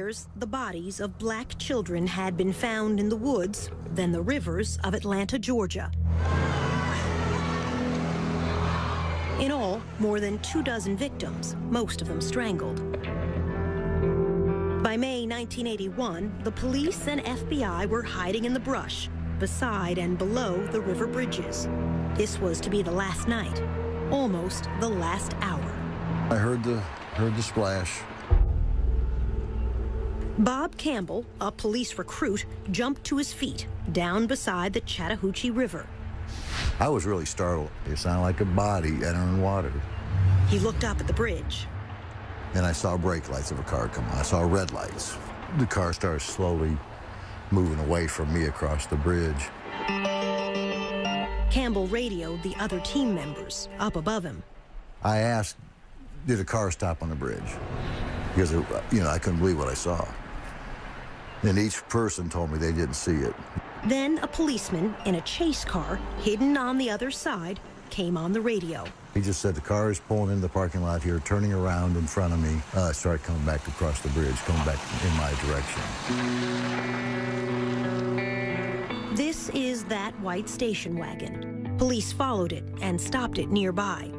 years, the bodies of black children had been found in the woods, then the rivers of Atlanta, Georgia. In all, more than 24 victims, most of them strangled. By May 1981, the police and FBI were hiding in the brush, beside and below the river bridges. This was to be the last night, almost the last hour. I heard the splash. Bob Campbell, a police recruit, jumped to his feet down beside the Chattahoochee River. I was really startled. It sounded like a body entering water. He looked up at the bridge. Then I saw brake lights of a car come on. I saw red lights. The car started slowly moving away from me across the bridge. Campbell radioed the other team members up above him. I asked, did a car stop on the bridge? Because, I couldn't believe what I saw. And each person told me they didn't see it. Then a policeman in a chase car, hidden on the other side, came on the radio. He just said, the car is pulling into the parking lot here, turning around in front of me. I started coming back across the bridge, coming back in my direction. This is that white station wagon. Police followed it and stopped it nearby.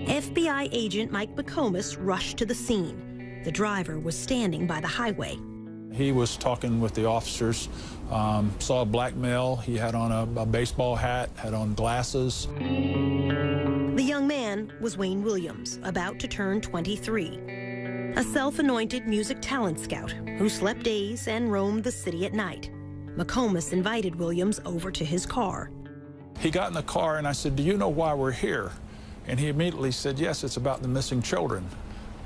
FBI agent Mike McComas rushed to the scene. The driver was standing by the highway. He was talking with the officers, saw a black male. He had on a baseball hat, had on glasses. The young man was Wayne Williams, about to turn 23. A self-anointed music talent scout who slept days and roamed the city at night. McComas invited Williams over to his car. He got in the car and I said, do you know why we're here? And he immediately said, yes, it's about the missing children.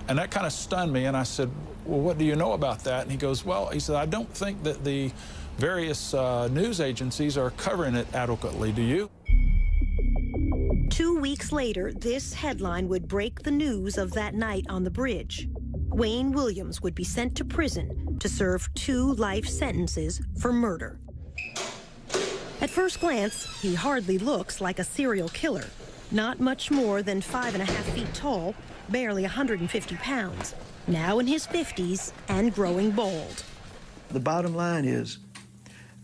And that kind of stunned me, and I said, well, what do you know about that? And he goes, well, he said, I don't think that the various news agencies are covering it adequately. Do you? 2 weeks later, this headline would break the news of that night on the bridge. Wayne Williams would be sent to prison to serve 2 life sentences for murder. At first glance, he hardly looks like a serial killer. Not much more than 5.5 feet tall, barely 150 pounds, now in his 50s and growing bald. The bottom line is,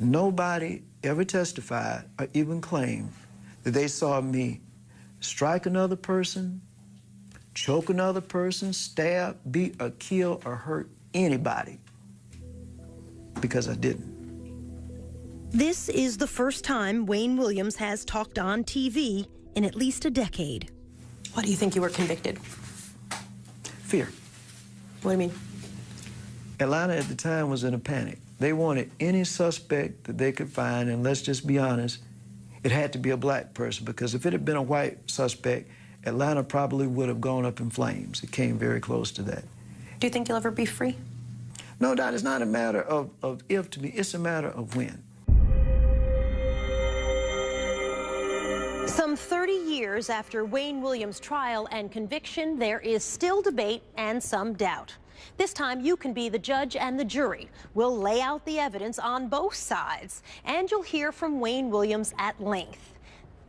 nobody ever testified or even claimed that they saw me strike another person, choke another person, stab, beat, or kill, or hurt anybody, because I didn't. This is the first time Wayne Williams has talked on TV in at least a decade. Why do you think you were convicted? Fear. What do you mean? Atlanta at the time was in a panic. They wanted any suspect that they could find, and let's just be honest, it had to be a black person, because if it had been a white suspect, Atlanta probably would have gone up in flames. It came very close to that. Do you think you'll ever be free? No, Dot, it's not a matter of if to me, it's a matter of when. Some 30 years after Wayne Williams' trial and conviction, there is still debate and some doubt. This time, you can be the judge and the jury. We'll lay out the evidence on both sides, and you'll hear from Wayne Williams at length.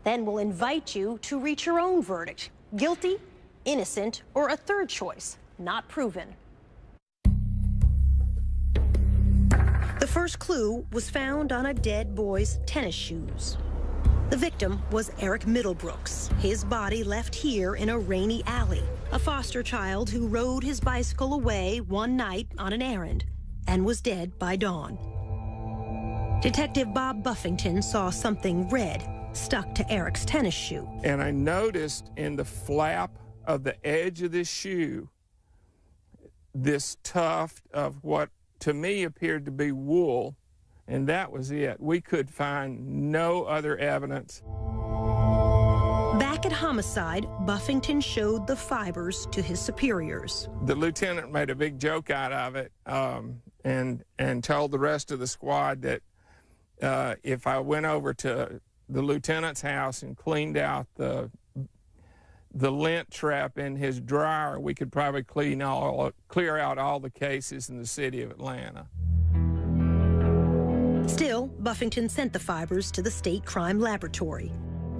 Then we'll invite you to reach your own verdict: guilty, innocent, or a third choice, not proven. The first clue was found on a dead boy's tennis shoes. The victim was Eric Middlebrooks, his body left here in a rainy alley, a foster child who rode his bicycle away one night on an errand and was dead by dawn. Detective Bob Buffington saw something red stuck to Eric's tennis shoe. And I noticed in the flap of the edge of this shoe, this tuft of what to me appeared to be wool. And that was it. We could find no other evidence. Back at homicide, Buffington showed the fibers to his superiors. The lieutenant made a big joke out of it and told the rest of the squad that if I went over to the lieutenant's house and cleaned out the lint trap in his dryer, we could probably clear out all the cases in the city of Atlanta. Still, Buffington sent the fibers to the state crime laboratory.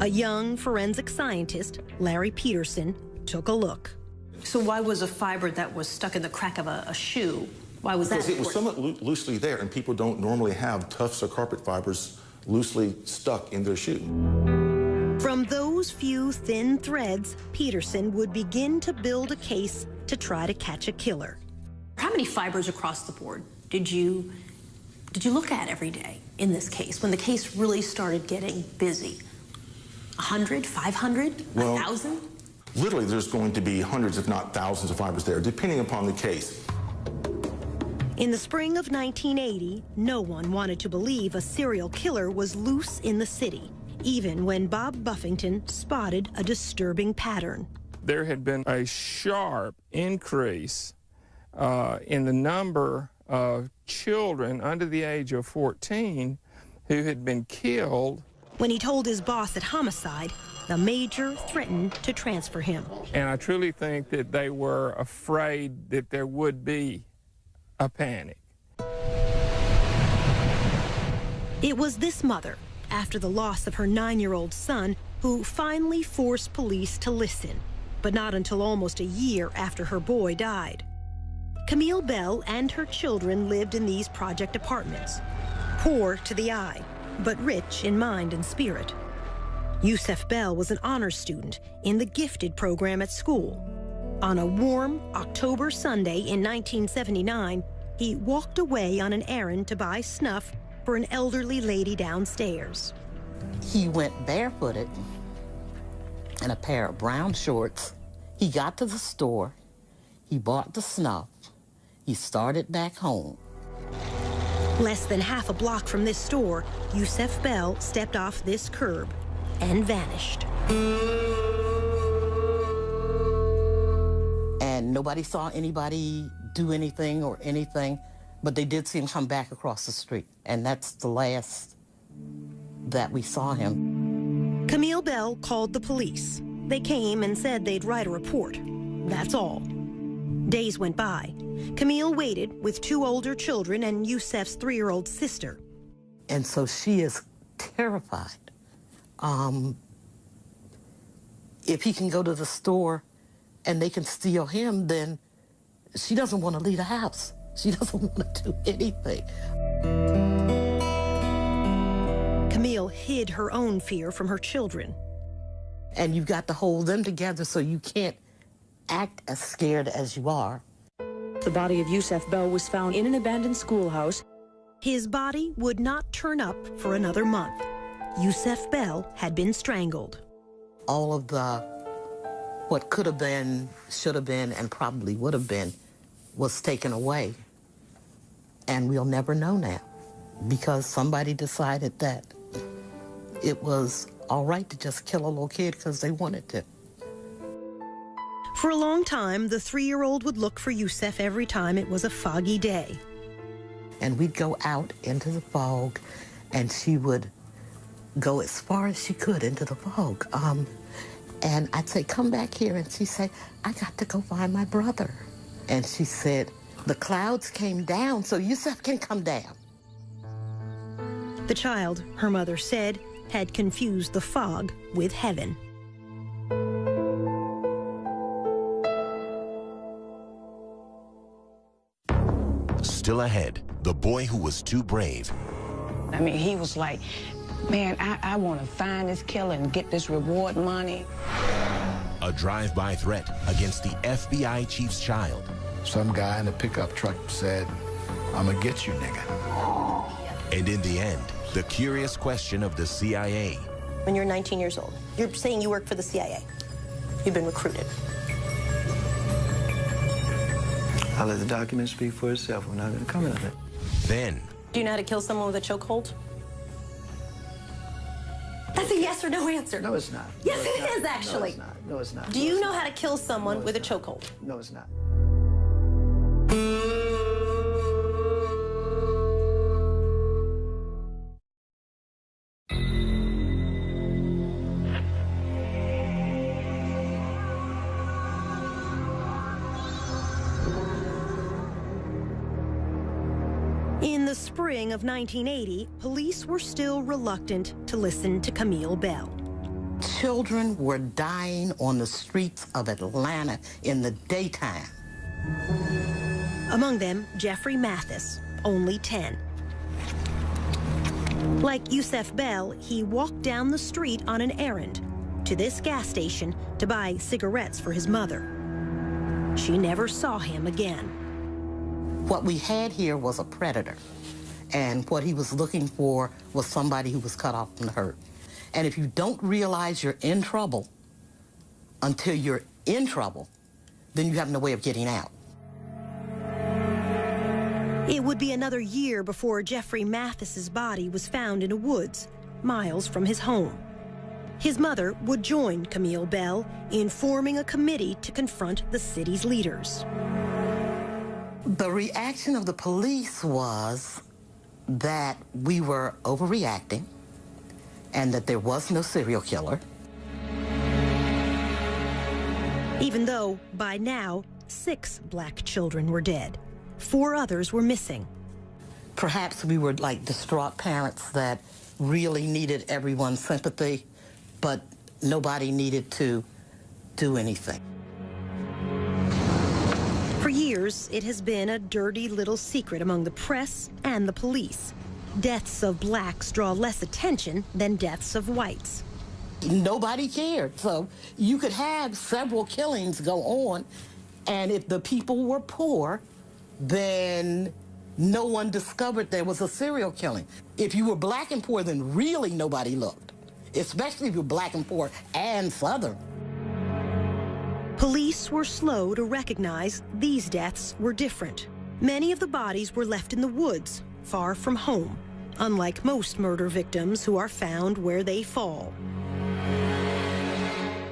A young forensic scientist, Larry Peterson, took a look. So why was a fiber that was stuck in the crack of a shoe Why was that Because it was important? somewhat loosely there, and people don't normally have tufts or carpet fibers loosely stuck in their shoe. From those few thin threads, Peterson would begin to build a case to try to catch a killer. How many fibers across the board did you look at every day in this case, when the case really started getting busy? 100, 500, Well, 1,000? Literally, there's going to be hundreds, if not thousands, of fibers there, depending upon the case. In the spring of 1980, no one wanted to believe a serial killer was loose in the city, even when Bob Buffington spotted a disturbing pattern. There had been a sharp increase in the number of children under the age of 14 who had been killed. When he told his boss at Homicide, the major threatened to transfer him. And I truly think that they were afraid that there would be a panic. It was this mother, after the loss of her 9-year-old son, who finally forced police to listen, but not until almost a year after her boy died. Camille Bell and her children lived in these project apartments, poor to the eye, but rich in mind and spirit. Yusef Bell was an honors student in the gifted program at school. On a warm October Sunday in 1979, he walked away on an errand to buy snuff for an elderly lady downstairs. He went barefooted in a pair of brown shorts. He got to the store, he bought the snuff, he started back home. Less than half a block from this store, Yusef Bell stepped off this curb and vanished. And nobody saw anybody do anything or anything, but they did see him come back across the street. And that's the last that we saw him. Camille Bell called the police. They came and said they'd write a report. That's all. Days went by. Camille waited with 2 older children and Yusef's 3-year-old sister. And so she is terrified. If he can go to the store and they can steal him, then she doesn't want to leave the house. She doesn't want to do anything. Camille hid her own fear from her children. And you've got to hold them together so you can't act as scared as you are. The body of Yusef Bell was found in an abandoned schoolhouse. His body would not turn up for another month. Yusef Bell had been strangled. All of the what could have been, should have been, and probably would have been was taken away. And we'll never know now because somebody decided that it was all right to just kill a little kid because they wanted to. For a long time, the 3-year-old would look for Yusef every time it was a foggy day. And we'd go out into the fog, and she would go as far as she could into the fog. And I'd say, come back here. And she'd say, I got to go find my brother. And she said, the clouds came down, so Yusef can come down. The child, her mother said, had confused the fog with heaven. Still ahead, the boy who was too brave. I mean, he was like, man, I want to find this killer and get this reward money. A drive-by threat against the FBI chief's child. Some guy in a pickup truck said, I'm gonna get you, nigga. And in the end, the curious question of the CIA. When you're 19 years old, you're saying you work for the CIA. You've been recruited. I'll let the document speak for itself. We're not going to comment on it. Then. Do you know how to kill someone with a chokehold? That's a yes or no answer. No, it's not. Yes, no, it's it not. is, actually. No, it's not. No, it's not. Do you know how to kill someone with a chokehold? No, it's not. In the spring of 1980, police were still reluctant to listen to Camille Bell. Children were dying on the streets of Atlanta in the daytime. Among them, Jeffrey Mathis, only 10. Like Yusef Bell, he walked down the street on an errand to this gas station to buy cigarettes for his mother. She never saw him again. What we had here was a predator, and what he was looking for was somebody who was cut off from the herd. And if you don't realize you're in trouble until you're in trouble, then you have no way of getting out. It would be another year before Jeffrey Mathis's body was found in a woods, miles from his home. His mother would join Camille Bell in forming a committee to confront the city's leaders. The reaction of the police was that we were overreacting and that there was no serial killer. Even though, by now, 6 black children were dead. 4 others were missing. Perhaps we were like distraught parents that really needed everyone's sympathy, but nobody needed to do anything. For years, it has been a dirty little secret among the press and the police. Deaths of blacks draw less attention than deaths of whites. Nobody cared. So you could have several killings go on, and if the people were poor, then no one discovered there was a serial killing. If you were black and poor, then really nobody looked, especially if you're black and poor and Southern. Police were slow to recognize these deaths were different. Many of the bodies were left in the woods, far from home, unlike most murder victims who are found where they fall.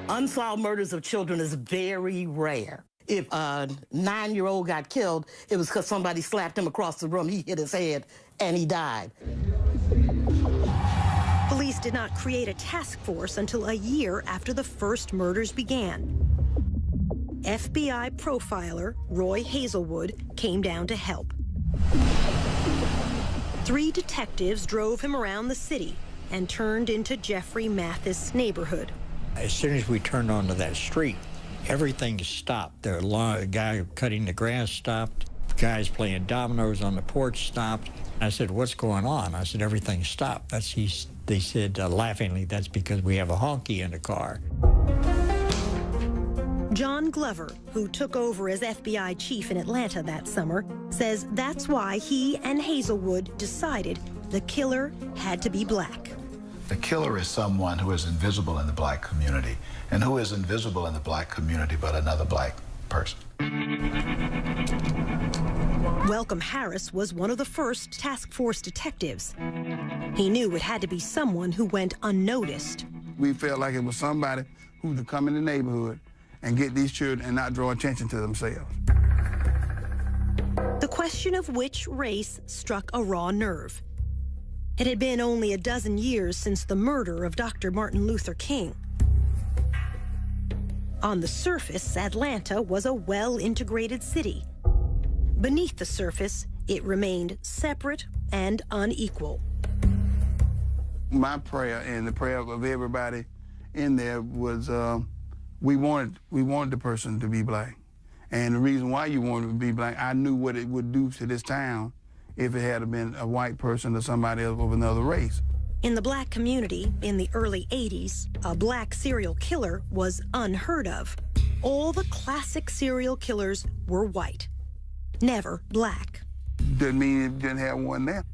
Unsolved murders of children is very rare. If a 9-year-old got killed, it was because somebody slapped him across the room, he hit his head, and he died. Police did not create a task force until a year after the first murders began. FBI profiler Roy Hazelwood came down to help. 3 detectives drove him around the city and turned into Jeffrey Mathis' neighborhood. As soon as we turned onto that street, everything stopped. The guy cutting the grass stopped. Guys playing dominoes on the porch stopped. I said, "What's going on?" I said, "Everything stopped." They said laughingly, "That's because we have a honky in the car." John Glover, who took over as FBI chief in Atlanta that summer, says that's why he and Hazelwood decided the killer had to be black. The killer is someone who is invisible in the black community. And who is invisible in the black community but another black person? Welcome Harris was one of the first task force detectives. He knew it had to be someone who went unnoticed. We felt like it was somebody who could come in the neighborhood and get these children and not draw attention to themselves. The question of which race struck a raw nerve. It had been only a dozen years since the murder of Dr. Martin Luther King. On the surface, Atlanta was a well-integrated city. Beneath the surface, it remained separate and unequal. My prayer and the prayer of everybody in there was we wanted the person to be black. And the reason why you wanted to be black, I knew what it would do to this town if it had been a white person or somebody else of another race. In the black community in the early 80s, a black serial killer was unheard of. All the classic serial killers were white, never black. Didn't mean it didn't have one there.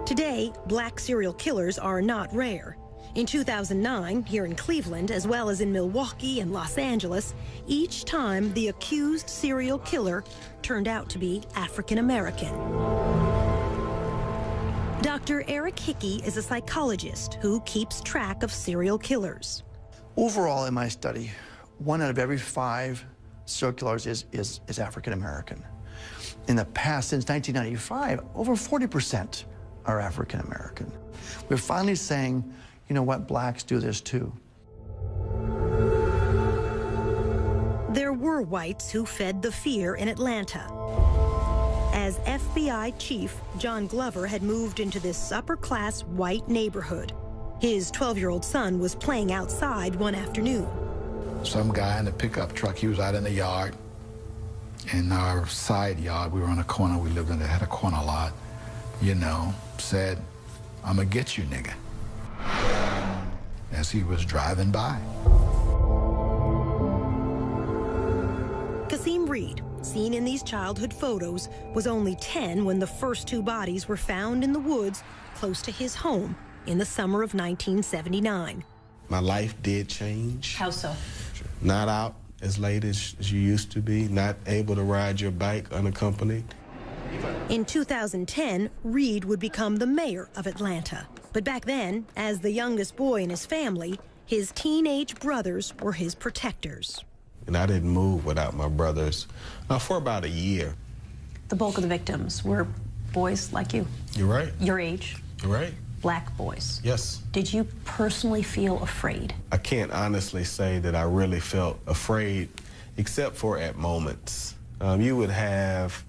Today, black serial killers are not rare. In 2009, here in Cleveland, as well as in Milwaukee and Los Angeles, each time the accused serial killer turned out to be African American. Dr. Eric Hickey is a psychologist who keeps track of serial killers. Overall, in my study, 1 out of every 5 serial killers is African American. In the past, since 1995, over 40% are African American. We're finally saying, you know what, blacks do this too. There were whites who fed the fear in Atlanta. As FBI chief, John Glover had moved into this upper-class white neighborhood. His 12-year-old son was playing outside one afternoon. Some guy in a pickup truck, he was out in the yard, in our side yard. We were on a corner. We lived in had a corner lot. You know, said, "I'ma get you, nigga," as he was driving by. Kasim Reed, seen in these childhood photos, was only 10 when the first two bodies were found in the woods close to his home in the summer of 1979. My life did change. How so? Not out as late as you used to be, not able to ride your bike unaccompanied. In 2010, Reed would become the mayor of Atlanta. But back then, as the youngest boy in his family, his teenage brothers were his protectors. And I didn't move without my brothers for about a year. The bulk of the victims were boys like you. You're right. Your age. You're right. Black boys. Yes. Did you personally feel afraid? I can't honestly say that I really felt afraid, except for at moments. You would have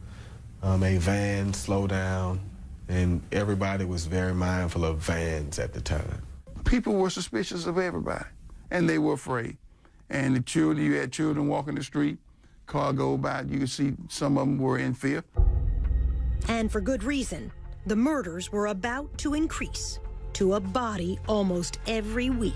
a van slow down, and everybody was very mindful of vans at the time. People were suspicious of everybody, and they were afraid. And the children, you had children walking the street, car go by, you could see some of them were in fear. And for good reason. The murders were about to increase to a body almost every week.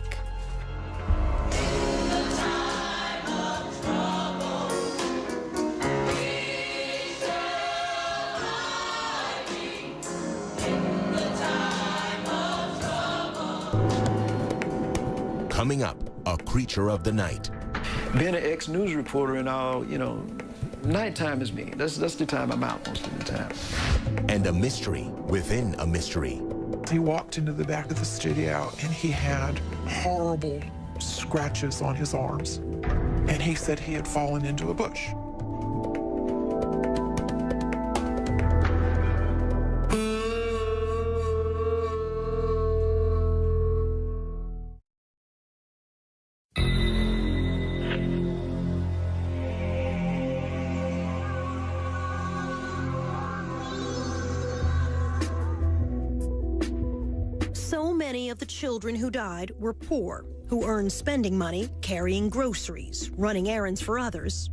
Coming up, a creature of the night. Being an ex-news reporter and all, you know, nighttime is me. That's the time I'm out most of the time. And a mystery within a mystery. He walked into the back of the studio and he had horrible scratches on his arms. And he said he had fallen into a bush. Many of the children who died were poor, who earned spending money carrying groceries, running errands for others.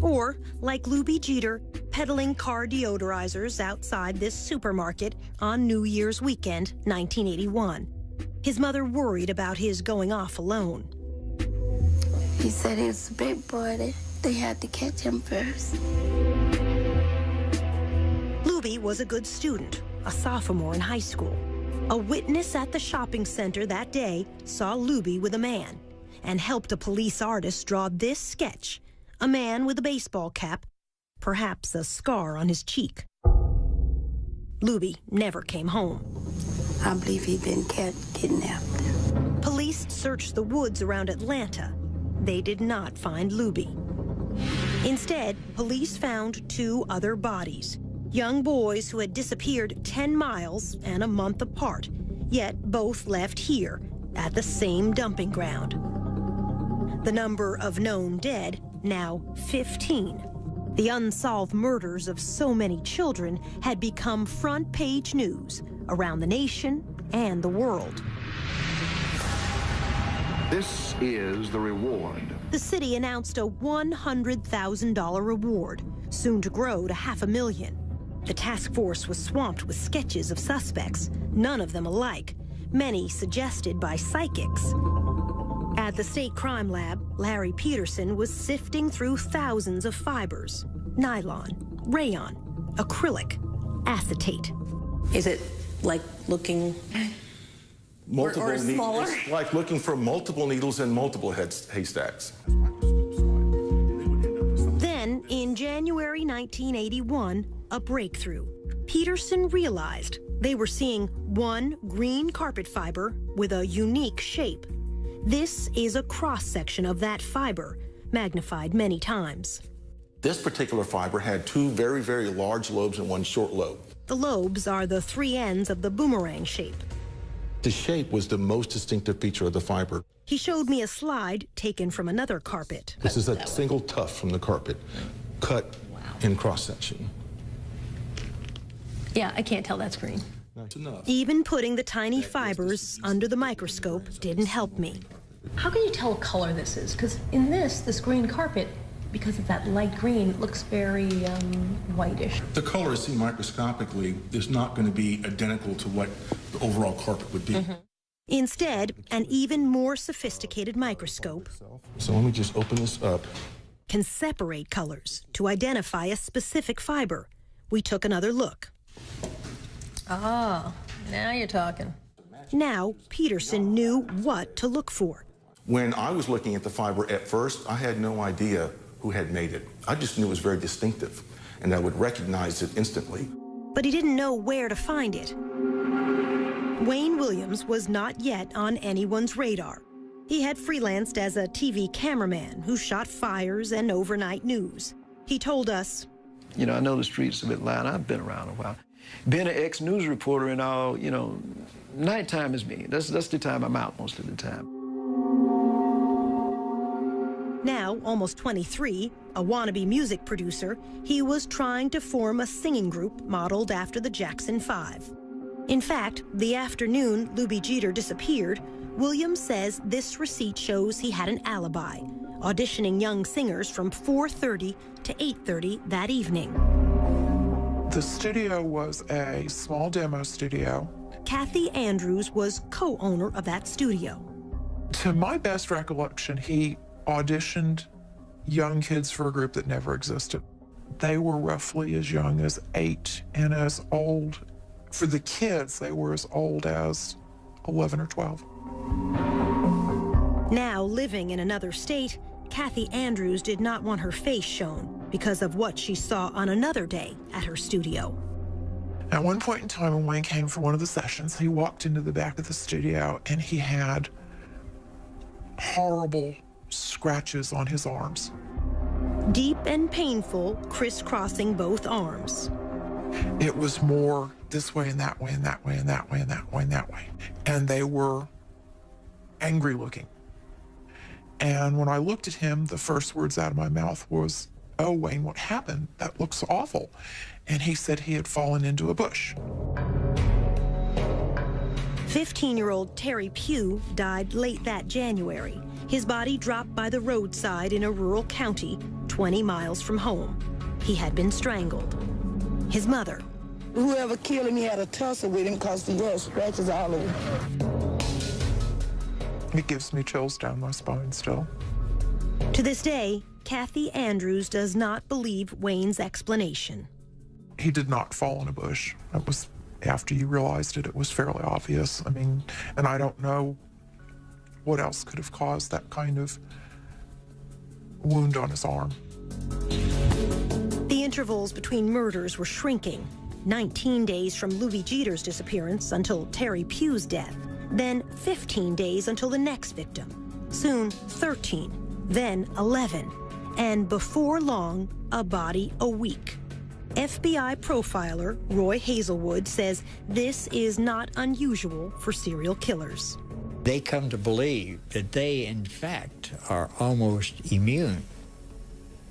Or, like Luby Jeter, peddling car deodorizers outside this supermarket on New Year's weekend, 1981. His mother worried about his going off alone. He said he was a big boy. They had to catch him first. Luby was a good student, a sophomore in high school. A witness at the shopping center that day saw Luby with a man and helped a police artist draw this sketch, a man with a baseball cap, perhaps a scar on his cheek. Luby never came home. I believe he'd been kidnapped. Police searched the woods around Atlanta. They did not find Luby. Instead, police found two other bodies. Young boys who had disappeared 10 miles and a month apart, yet both left here at the same dumping ground. The number of known dead, now 15. The unsolved murders of so many children had become front-page news around the nation and the world. This is the reward. The city announced a $100,000 reward, soon to grow to $500,000. The task force was swamped with sketches of suspects, none of them alike, many suggested by psychics. At the state crime lab, Larry Peterson was sifting through thousands of fibers: nylon, rayon, acrylic, acetate. Is it like looking or smaller? It's like looking for multiple needles in multiple haystacks. Then, in January 1981, a breakthrough. Peterson realized they were seeing one green carpet fiber with a unique shape. This is a cross-section of that fiber, magnified many times. This particular fiber had two very, very large lobes and one short lobe. The lobes are the three ends of the boomerang shape. The shape was the most distinctive feature of the fiber. He showed me a slide taken from another carpet. This is a single tuft from the carpet, cut in cross-section. Yeah, I can't tell that's green. That's enough. Even putting the tiny fibers under the microscope didn't help me. How can you tell what color this is? Because in this green carpet, because of that light green, it looks very whitish. The color seen microscopically is not going to be identical to what the overall carpet would be. Instead, an even more sophisticated microscope So let me just open this up. can separate colors to identify a specific fiber. We took another look. Oh, now you're talking. Now, Peterson knew what to look for. When I was looking at the fiber at first, I had no idea who had made it. I just knew it was very distinctive, and I would recognize it instantly. But he didn't know where to find it. Wayne Williams was not yet on anyone's radar. He had freelanced as a TV cameraman who shot fires and overnight news. He told us, You know, I know the streets of Atlanta. I've been around a while. Being an ex-news reporter and all, you know, nighttime is me. That's the time I'm out most of the time. now almost 23, a wannabe music producer, he was trying to form a singing group modeled after the Jackson 5. In fact, the afternoon Luby Jeter disappeared, Williams says this receipt shows he had an alibi, auditioning young singers from 4:30 to 8:30 that evening. The studio was a small demo studio. Kathy Andrews was co-owner of that studio. To my best recollection, he auditioned young kids for a group that never existed. They were roughly as young as 8 and as old, for the kids, they were as old as 11 or 12. Now living in another state, Kathy Andrews did not want her face shown because of what she saw on another day at her studio. At one point in time, when Wayne came for one of the sessions, he walked into the back of the studio and he had horrible scratches on his arms. Deep and painful, crisscrossing both arms. It was more this way and that way and that way and that way and that way and that way. And they were angry looking. And when I looked at him, the first words out of my mouth was, "Oh, Wayne, what happened? That looks awful." And he said he had fallen into a bush. 15-year-old Terry Pugh died late that January. His body dropped by the roadside in a rural county 20 miles from home. He had been strangled. His mother. Whoever killed him, he had a tussle with him because he had scratches all over. It gives me chills down my spine still. To this day, Kathy Andrews does not believe Wayne's explanation. He did not fall in a bush. It was, after you realized it, it was fairly obvious. I mean, and I don't know what else could have caused that kind of wound on his arm. The intervals between murders were shrinking. 19 days from Luby Jeter's disappearance until Terry Pugh's death. Then 15 days until the next victim. Soon 13, then 11. And before long, a body a week. FBI profiler Roy Hazelwood says this is not unusual for serial killers. They come to believe that they, in fact, are almost immune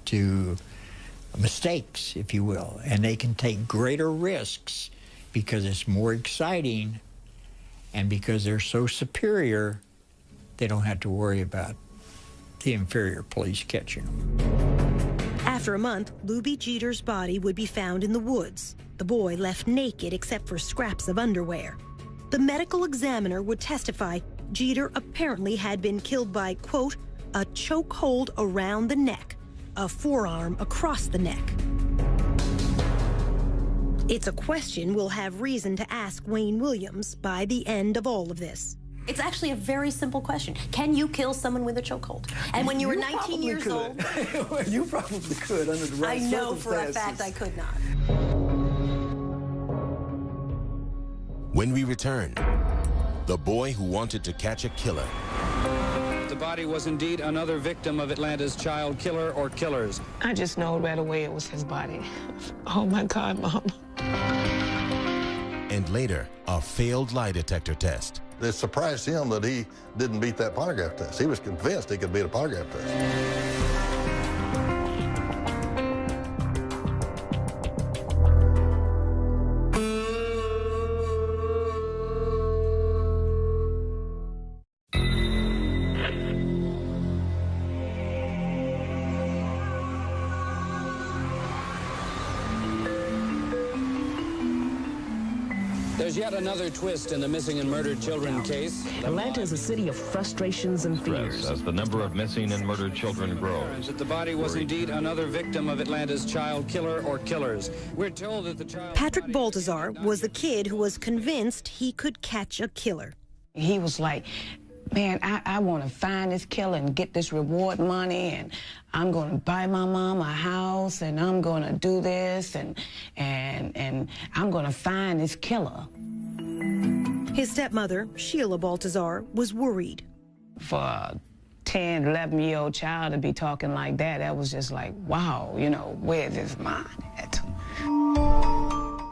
to mistakes, if you will, and they can take greater risks because it's more exciting, and because they're so superior, they don't have to worry about the inferior police catching them. After a month, Luby Jeter's body would be found in the woods, the boy left naked except for scraps of underwear. The medical examiner would testify Jeter apparently had been killed by, quote, a chokehold around the neck, a forearm across the neck. It's a question we'll have reason to ask Wayne Williams by the end of all of this. It's actually a very simple question. Can you kill someone with a chokehold? And when you were 19 years old... You probably could under the right I know for a circumstances. fact I could not. When we return, the boy who wanted to catch a killer. The body was indeed another victim of Atlanta's child killer or killers. I just know right away it was his body. Oh my God, Mom. And later, a failed lie detector test. It surprised him that he didn't beat that polygraph test. He was convinced he could beat a polygraph test. There's yet another twist in the missing and murdered children case. Atlanta is a city of frustrations and fears. As the number of missing and murdered children grows. That the body was indeed another victim of Atlanta's child killer or killers. We're told that the child... Patrick Baltazar was the kid who was convinced he could catch a killer. He was like, man, I want to find this killer and get this reward money, and I'm going to buy my mom a house, and I'm going to do this, and I'm going to find this killer. His stepmother, Sheila Baltazar, was worried. For a 10, 11-year-old child to be talking like that, that was just like, wow, you know, where's his mind at?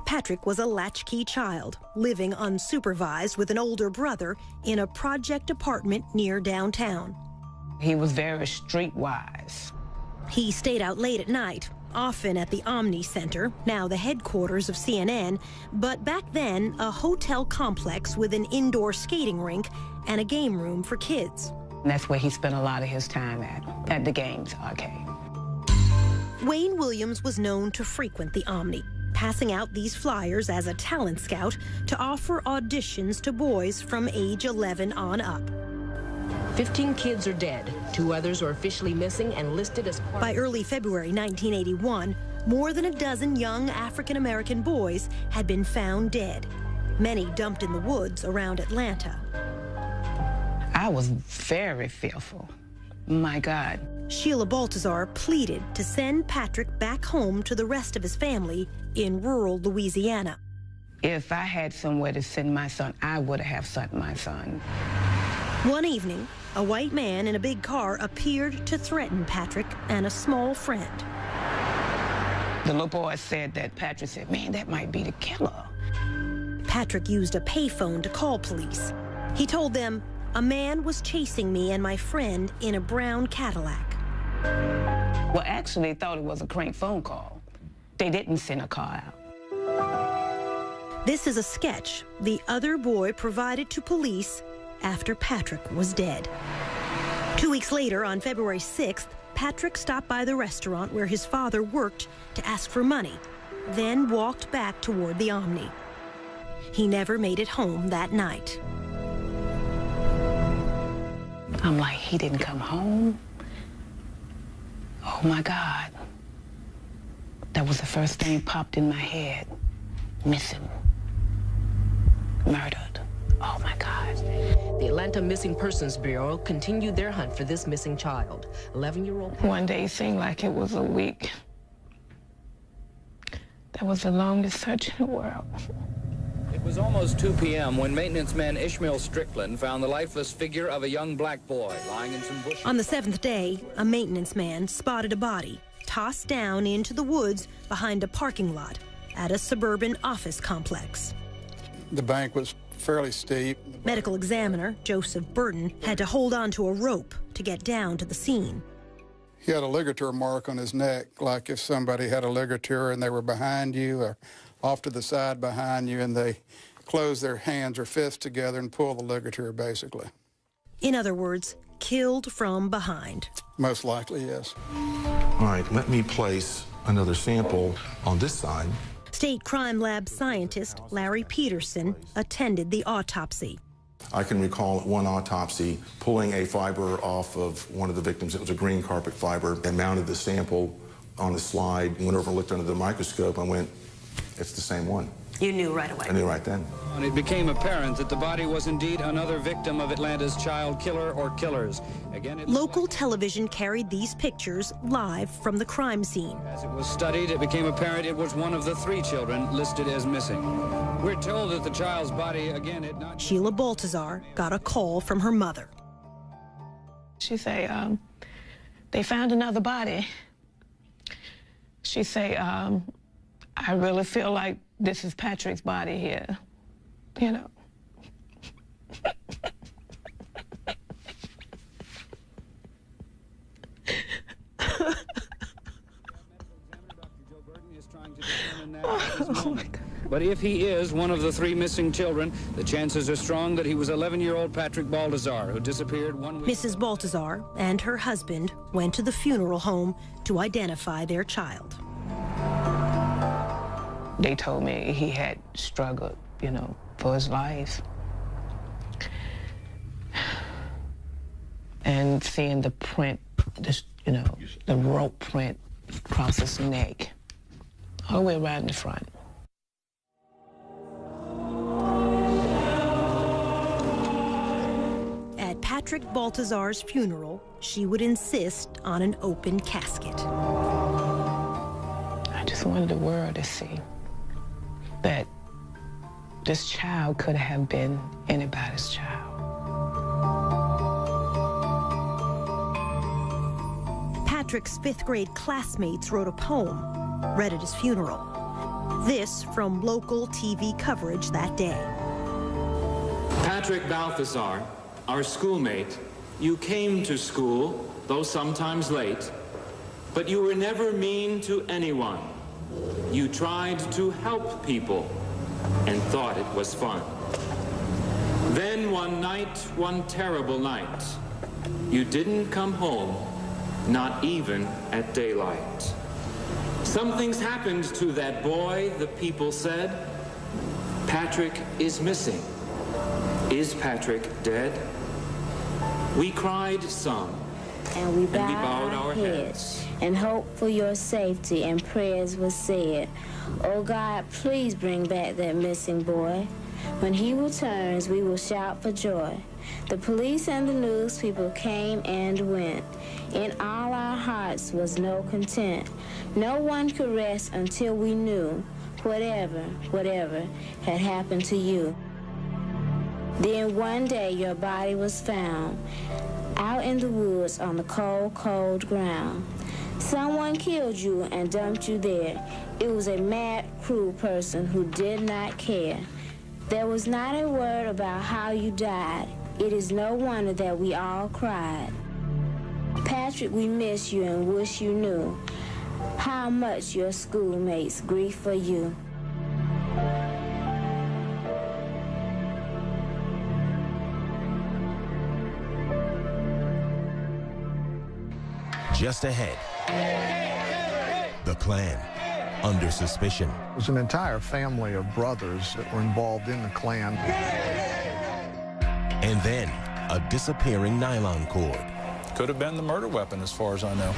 Patrick was a latchkey child, living unsupervised with an older brother in a project apartment near downtown. He was very streetwise. He stayed out late at night, often at the Omni Center, now the headquarters of CNN, but back then a hotel complex with an indoor skating rink and a game room for kids. And that's where he spent a lot of his time at the games arcade. Wayne Williams was known to frequent the Omni, passing out these flyers as a talent scout to offer auditions to boys from age 11 on up. 15 kids are dead. 2 others are officially missing and listed as part... By early February 1981, more than a dozen young African-American boys had been found dead, many dumped in the woods around Atlanta. I was very fearful. My God. Sheila Baltazar pleaded to send Patrick back home to the rest of his family in rural Louisiana. If I had somewhere to send my son, I would have sent my son. One evening, a white man in a big car appeared to threaten Patrick and a small friend. The little boy said that Patrick said, man, that might be the killer. Patrick used a payphone to call police. He told them, a man was chasing me and my friend in a brown Cadillac. Well, actually, they thought it was a crank phone call. They didn't send a car out. This is a sketch the other boy provided to police after Patrick was dead. 2 weeks later, on February 6th, Patrick stopped by the restaurant where his father worked to ask for money, then walked back toward the Omni. He never made it home that night. I'm like, he didn't come home? Oh, my God. That was the first thing popped in my head. Missing. Murdered. Oh, my God. The Atlanta Missing Persons Bureau continued their hunt for this missing child. 11-year-old... One day seemed like it was a week. That was the longest search in the world. It was almost 2 p.m. when maintenance man Ishmael Strickland found the lifeless figure of a young black boy lying in some bushes. On the 7th day, a maintenance man spotted a body tossed down into the woods behind a parking lot at a suburban office complex. The bank was fairly steep. Medical examiner Joseph Burton had to hold on to a rope to get down to the scene. He had a ligature mark on his neck, like if somebody had a ligature and they were behind you or off to the side behind you, and they close their hands or fists together and pull the ligature, basically. In other words, killed from behind. Most likely, yes. All right, let me place another sample on this side. State Crime Lab scientist Larry Peterson attended the autopsy. I can recall at one autopsy pulling a fiber off of one of the victims. It was a green carpet fiber, and mounted the sample on a slide, went over and looked under the microscope and went, it's the same one. You knew right away. I knew right then. And it became apparent that the body was indeed another victim of Atlanta's child killer or killers. Again, local television carried these pictures live from the crime scene. As it was studied, it became apparent it was one of the 3 children listed as missing. We're told that the child's body, again, had not... Sheila Baltazar got a call from her mother. She say, they found another body. She say, I really feel like this is Patrick's body here, you know. Oh my God. But if he is one of the 3 missing children, the chances are strong that he was 11-year-old Patrick Baltazar, who disappeared 1 week. Mrs. Baltazar and her husband went to the funeral home to identify their child. They told me he had struggled you know, for his life. And seeing the print, this, you know, the rope print across his neck, all the way around the front. At Patrick Baltazar's funeral, she would insist on an open casket. I just wanted the world to see that this child could have been anybody's child. Patrick's fifth-grade classmates wrote a poem, read at his funeral. This from local TV coverage that day. Patrick Balthazar, our schoolmate, you came to school, though sometimes late, but you were never mean to anyone. You tried to help people and thought it was fun. Then one night, one terrible night, you didn't come home, not even at daylight. Something's happened to that boy, the people said. Patrick is missing. Is Patrick dead? We cried some, and we bowed our heads, and hoped for your safety, and prayers were said. Oh God, please bring back that missing boy. When he returns, we will shout for joy. The police and the news people came and went. In all our hearts was no content. No one could rest until we knew whatever had happened to you. Then one day your body was found out in the woods on the cold, cold ground. Someone killed you and dumped you there. It was a mad, cruel person who did not care. There was not a word about how you died. It is no wonder that we all cried. Patrick, we miss you and wish you knew how much your schoolmates grieve for you. Just ahead, the Klan under suspicion. It was an entire family of brothers that were involved in the Klan. And then a disappearing nylon cord. Could have been the murder weapon, as far as I know.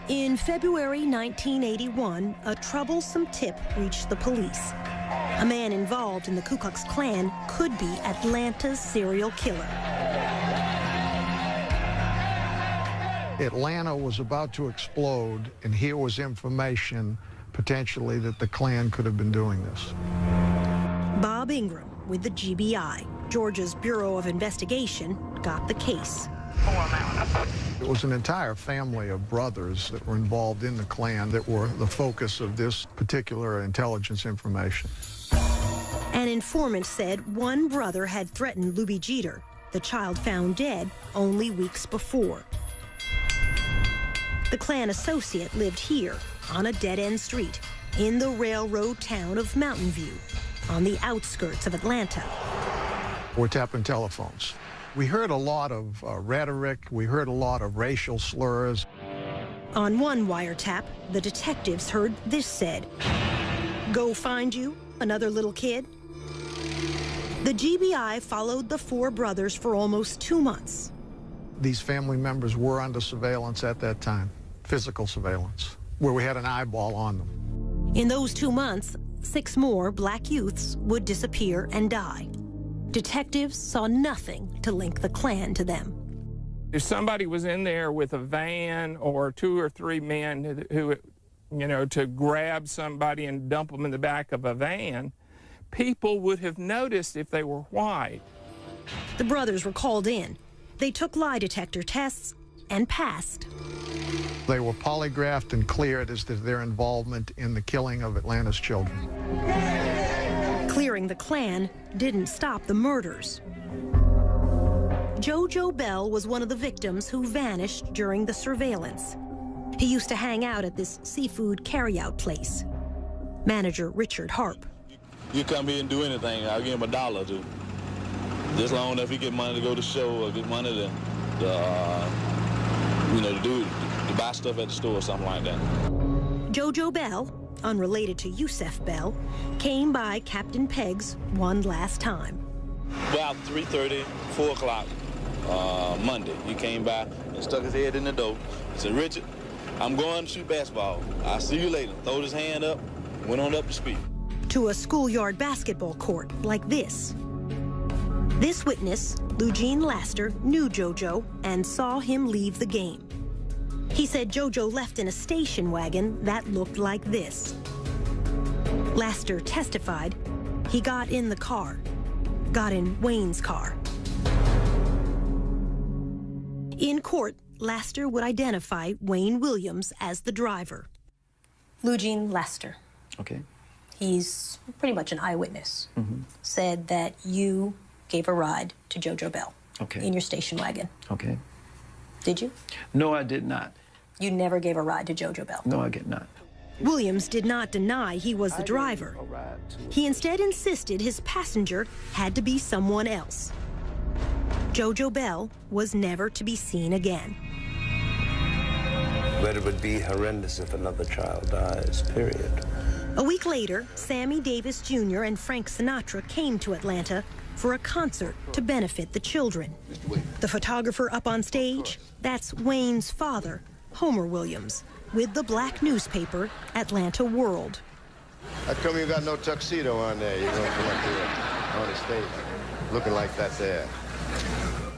In February 1981, a troublesome tip reached the police. A man involved in the Ku Klux Klan could be Atlanta's serial killer. Atlanta was about to explode, and here was information potentially that the Klan could have been doing this. Bob Ingram with the GBI, Georgia's Bureau of Investigation, got the case. It was an entire family of brothers that were involved in the Klan that were the focus of this particular intelligence information. An informant said one brother had threatened Luby Jeter, the child found dead only weeks before. The Klan associate lived here on a dead-end street in the railroad town of Mountain View, on the outskirts of Atlanta. We're tapping telephones. We heard a lot of rhetoric. We heard a lot of racial slurs. On one wiretap, the detectives heard this said, "Go find you another little kid." The GBI followed the four brothers for almost 2 months. These family members were under surveillance at that time, physical surveillance, where we had an eyeball on them. In those 2 months, 6 more black youths would disappear and die. Detectives saw nothing to link the Klan to them. If somebody was in there with a van or 2 or 3 men who, you know, to grab somebody and dump them in the back of a van, people would have noticed if they were white. The brothers were called in. They took lie detector tests and passed. They were polygraphed and cleared as to their involvement in the killing of Atlanta's children. Clearing the Klan didn't stop the murders. JoJo Bell was one of the victims who vanished during the surveillance. He used to hang out at this seafood carryout place. Manager Richard Harp. You come here and do anything, I'll give him $1 or $2. Just long enough he get money to go to show or get money to buy stuff at the store or something like that. JoJo Bell, unrelated to Yusef Bell, came by Captain Pegg's one last time. About 3:30, 4 o'clock Monday, he came by and stuck his head in the door. He said, "Richard, I'm going to shoot basketball. I'll see you later." Throwed his hand up, went on up to speak. To a schoolyard basketball court like this. This witness, Eugene Laster, knew JoJo and saw him leave the game. He said JoJo left in a station wagon that looked like this. Laster testified he got in the car, got in Wayne's car. In court, Laster would identify Wayne Williams as the driver. Eugene Laster. Okay. He's pretty much an eyewitness. Said that you gave a ride to JoJo Bell in your station wagon. Okay. Did you? No, I did not. You never gave a ride to JoJo Bell? No, I did not. Williams did not deny he was the driver. He instead insisted his passenger had to be someone else. JoJo Bell was never to be seen again. But it would be horrendous if another child dies, period. A week later, Sammy Davis Jr. and Frank Sinatra came to Atlanta for a concert to benefit the children. The photographer up on stage, that's Wayne's father, Homer Williams, with the black newspaper, Atlanta World. How come you got no tuxedo on there? You're going to come up here on the stage looking like that there.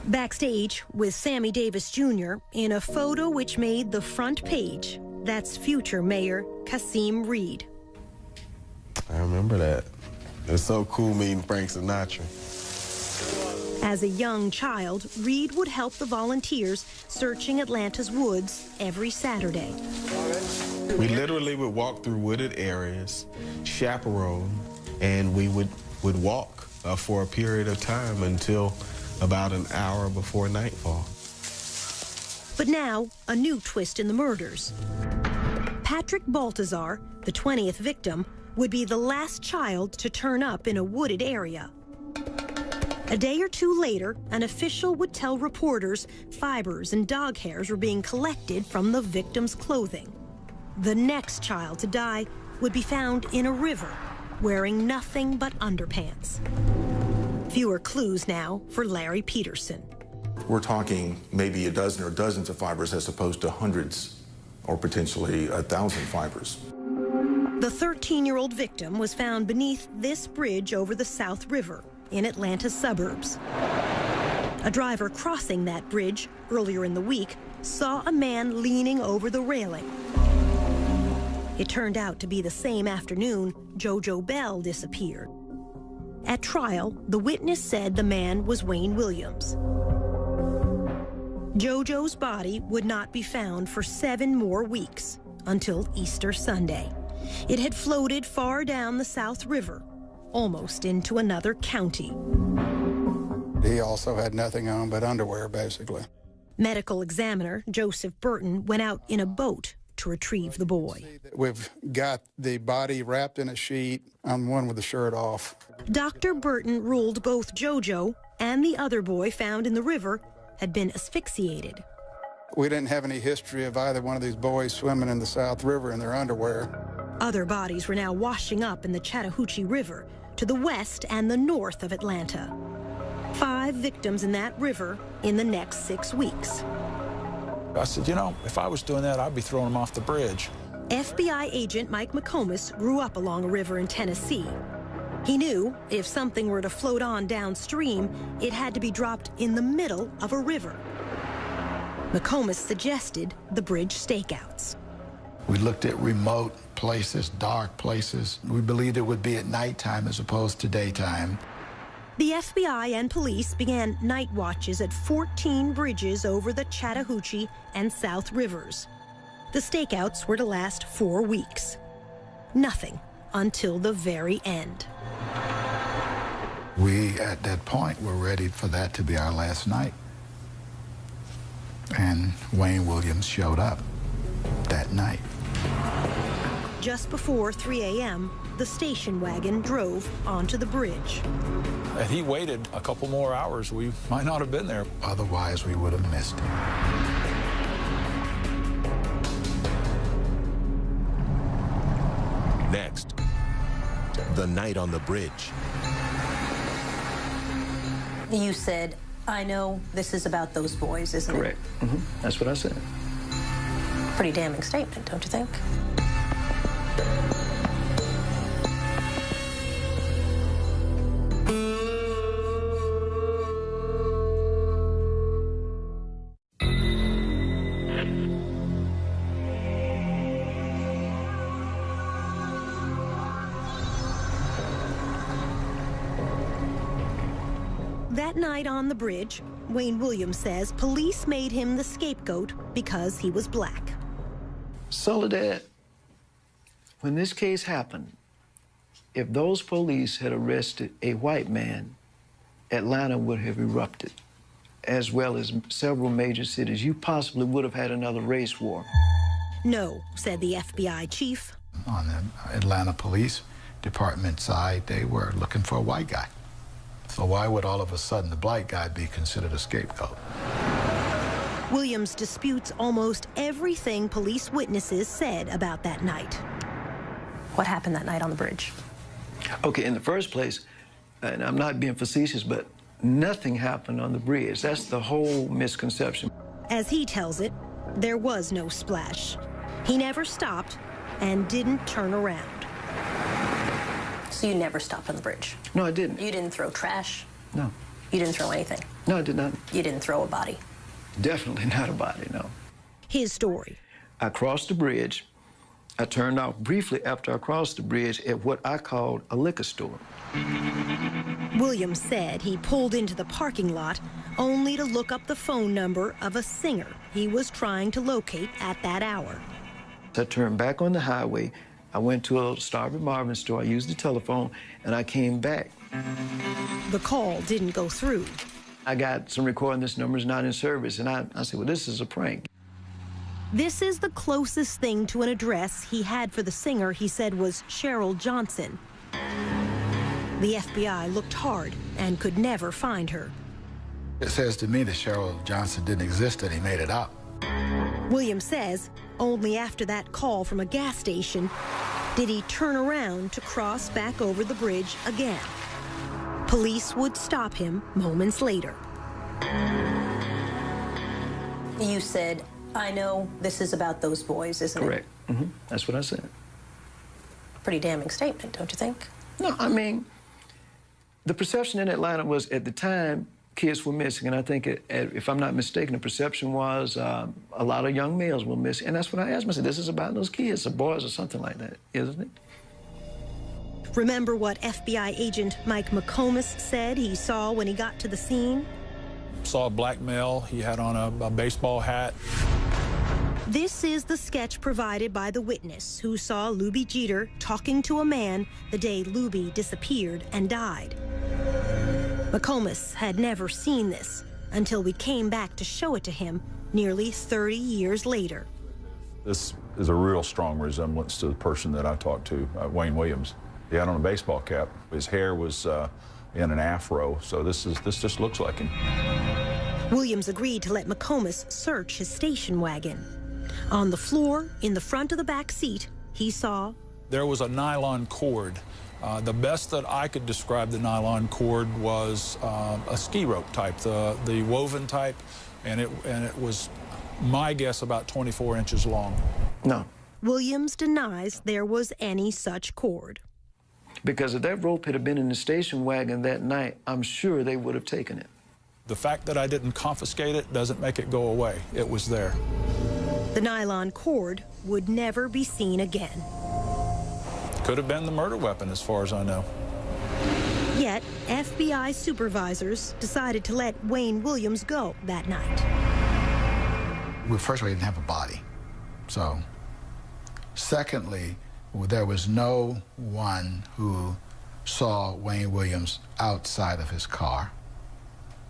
Backstage with Sammy Davis Jr. in a photo which made the front page, that's future Mayor Kasim Reed. I remember that. It was so cool meeting Frank Sinatra. As a young child, Reed would help the volunteers searching Atlanta's woods every Saturday. We literally would walk through wooded areas, chaperone, and we would walk for a period of time until about an hour before nightfall. But now, a new twist in the murders. Patrick Baltazar, the 20th victim, would be the last child to turn up in a wooded area. A day or two later, an official would tell reporters fibers and dog hairs were being collected from the victim's clothing. The next child to die would be found in a river, wearing nothing but underpants. Fewer clues now for Larry Peterson. We're talking maybe a dozen or dozens of fibers as opposed to hundreds or potentially 1,000 fibers. The 13-year-old victim was found beneath this bridge over the South River in Atlanta's suburbs. A driver crossing that bridge earlier in the week saw a man leaning over the railing. It turned out to be the same afternoon JoJo Bell disappeared. At trial, the witness said the man was Wayne Williams. JoJo's body would not be found for 7 more weeks, until Easter Sunday. It had floated far down the South River, almost into another county. He also had nothing on but underwear, basically. Medical examiner Joseph Burton went out in a boat to retrieve the boy. We've got the body wrapped in a sheet. I'm the one with the shirt off. Dr. Burton ruled both JoJo and the other boy found in the river had been asphyxiated. We didn't have any history of either one of these boys swimming in the South River in their underwear. Other bodies were now washing up in the Chattahoochee River to the west and the north of Atlanta. 5 victims in that river in the next 6 weeks. I said, you know, if I was doing that, I'd be throwing them off the bridge. FBI agent Mike McComas grew up along a river in Tennessee. He knew if something were to float on downstream, it had to be dropped in the middle of a river. McComas suggested the bridge stakeouts. We looked at remote places, dark places. We believed it would be at nighttime as opposed to daytime. The FBI and police began night watches at 14 bridges over the Chattahoochee and South Rivers. The stakeouts were to last 4 weeks. Nothing until the very end. We, at that point, were ready for that to be our last night. And Wayne Williams showed up that night. Just before 3 a.m., the station wagon drove onto the bridge. Had he waited a couple more hours, we might not have been there. Otherwise, we would have missed him. Next, the night on the bridge. You said, I know this is about those boys, isn't it? Correct. That's what I said. Pretty damning statement, don't you think? That night on the bridge, Wayne Williams says police made him the scapegoat because he was black. Soledad, when this case happened, if those police had arrested a white man, Atlanta would have erupted, as well as several major cities. You possibly would have had another race war. No, said the FBI chief. On the Atlanta Police Department side, they were looking for a white guy. So why would all of a sudden the black guy be considered a scapegoat? Williams disputes almost everything police witnesses said about that night. What happened that night on the bridge? Okay, in the first place, and I'm not being facetious, but nothing happened on the bridge. That's the whole misconception. As he tells it, there was no splash. He never stopped and didn't turn around. So you never stopped on the bridge? No, I didn't. You didn't throw trash? No. You didn't throw anything? No, I did not. You didn't throw a body? Definitely not a body, no. His story. I crossed the bridge. I turned off briefly after I crossed the bridge at what I called a liquor store. Williams said he pulled into the parking lot only to look up the phone number of a singer he was trying to locate at that hour. I turned back on the highway. I went to a Starving Marvin store. I used the telephone, and I came back. The call didn't go through. I got some recording, this number's not in service, and I said, well, this is a prank. This is the closest thing to an address he had for the singer he said was Cheryl Johnson. The FBI looked hard and could never find her. It says to me that Cheryl Johnson didn't exist and he made it up. Williams says only after that call from a gas station did he turn around to cross back over the bridge again. Police would stop him moments later. You said, I know this is about those boys, isn't it? Correct. That's what I said. Pretty damning statement, don't you think? No, I mean, the perception in Atlanta was, at the time, kids were missing, and I think, if I'm not mistaken, the perception was a lot of young males were missing, and that's what I asked myself. This is about those kids, or boys, or something like that, isn't it? Remember what FBI agent Mike McComas said he saw when he got to the scene? Saw a black male. He had on a baseball hat. This is the sketch provided by the witness who saw Luby Jeter talking to a man the day Luby disappeared and died. McComas had never seen this until we came back to show it to him nearly 30 years later. This is a real strong resemblance to the person that I talked to, Wayne Williams. He had on a baseball cap. His hair was in an afro, so this just looks like him. Williams agreed to let McComas search his station wagon. On the floor, in the front of the back seat, he saw... There was a nylon cord. The best that I could describe the nylon cord was a ski rope type, the woven type, and it was, my guess, about 24 inches long. No. Williams denies there was any such cord. Because if that rope had been in the station wagon that night, I'm sure they would have taken it. The fact that I didn't confiscate it doesn't make it go away. It was there. The nylon cord would never be seen again. Could have been the murder weapon, as far as I know. Yet, FBI supervisors decided to let Wayne Williams go that night. Well, first, we didn't have a body. So, secondly, there was no one who saw Wayne Williams outside of his car.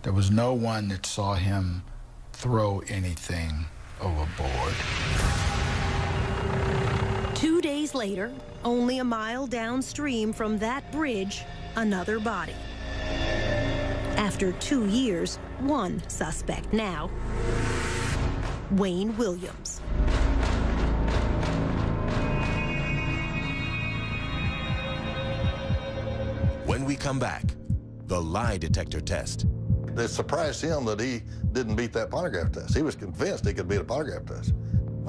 There was no one that saw him throw anything overboard. 2 days later, only a mile downstream from that bridge, another body. After 2 years, one suspect now, Wayne Williams. When we come back, the lie detector test. It surprised him that he didn't beat that polygraph test. He was convinced he could beat a polygraph test.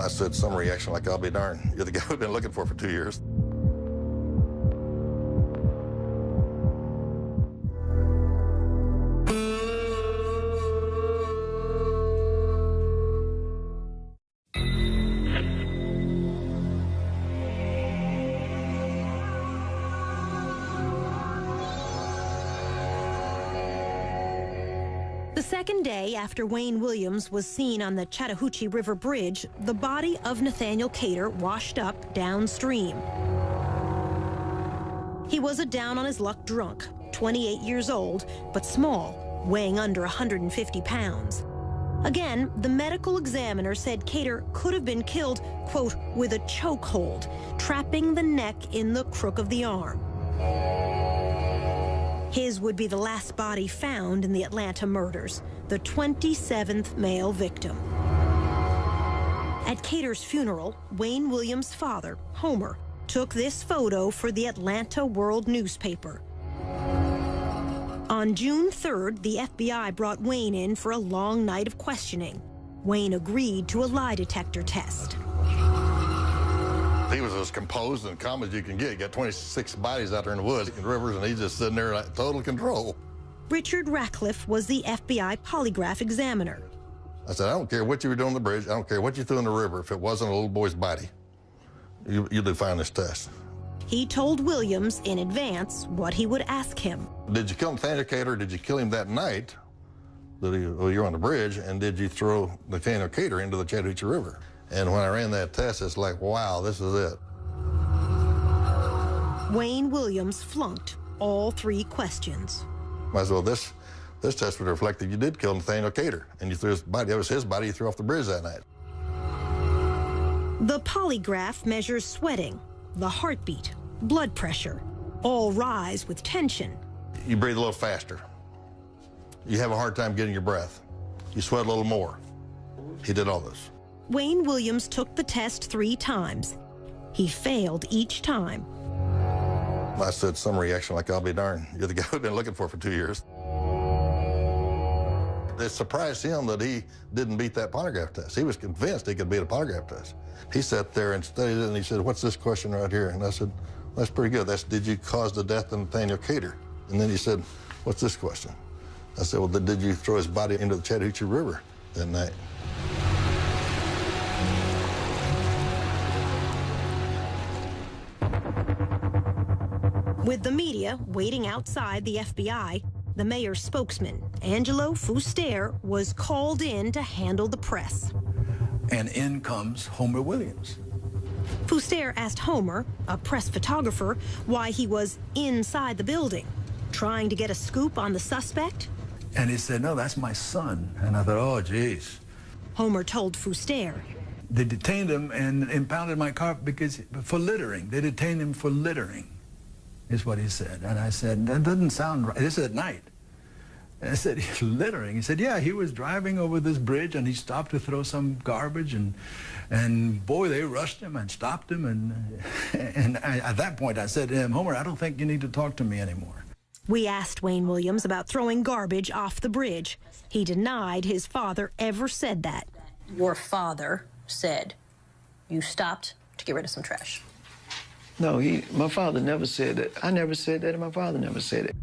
I said some reaction like, I'll be darned, you're the guy we've been looking for 2 years. The second day after Wayne Williams was seen on the Chattahoochee River Bridge, the body of Nathaniel Cater washed up downstream. He was a down-on-his-luck drunk, 28 years old, but small, weighing under 150 pounds. Again, the medical examiner said Cater could have been killed, quote, with a chokehold, trapping the neck in the crook of the arm. His would be the last body found in the Atlanta murders, the 27th male victim. At Cater's funeral, Wayne Williams' father, Homer, took this photo for the Atlanta World newspaper. On June 3rd, the FBI brought Wayne in for a long night of questioning. Wayne agreed to a lie detector test. He was as composed and calm as you can get. You got 26 bodies out there in the woods and rivers, and he's just sitting there in total control. Richard Ratcliffe was the FBI polygraph examiner. I said, I don't care what you were doing on the bridge. I don't care what you threw in the river. If it wasn't a little boy's body, you'll do fine this test. He told Williams in advance what he would ask him. Did you kill Nathaniel Cater? Did you kill him that night that you were on the bridge? And did you throw Nathaniel Cater into the Chattahoochee River? And when I ran that test, it's like, wow, this is it. Wayne Williams flunked all 3 questions. Might as well, this test would reflect that you did kill Nathaniel Cater, and you threw his body, that was his body, you threw off the bridge that night. The polygraph measures sweating, the heartbeat, blood pressure, all rise with tension. You breathe a little faster. You have a hard time getting your breath. You sweat a little more. He did all this. Wayne Williams took the test 3 times. He failed each time. I said some reaction like, I'll be darned, you're the guy we've been looking for 2 years. It surprised him that he didn't beat that polygraph test. He was convinced he could beat a polygraph test. He sat there and studied it, and he said, what's this question right here? And I said, that's pretty good. That's, did you cause the death of Nathaniel Cater? And then he said, what's this question? I said, well, did you throw his body into the Chattahoochee River that night? With the media waiting outside the FBI, the mayor's spokesman, Angelo Fuster, was called in to handle the press. And in comes Homer Williams. Fuster asked Homer, a press photographer, why he was inside the building, trying to get a scoop on the suspect. And he said, no, that's my son. And I thought, oh, geez. Homer told Fuster. They detained him and impounded my car for littering. They detained him for littering, is what he said. And I said, that doesn't sound right. This is at night. And I said, littering? He said, yeah, he was driving over this bridge and he stopped to throw some garbage and boy, they rushed him and stopped him. And at that point I said to him, Homer, I don't think you need to talk to me anymore. We asked Wayne Williams about throwing garbage off the bridge. He denied his father ever said that. Your father said you stopped to get rid of some trash. No, my father never said that. I never said that, and my father never said it.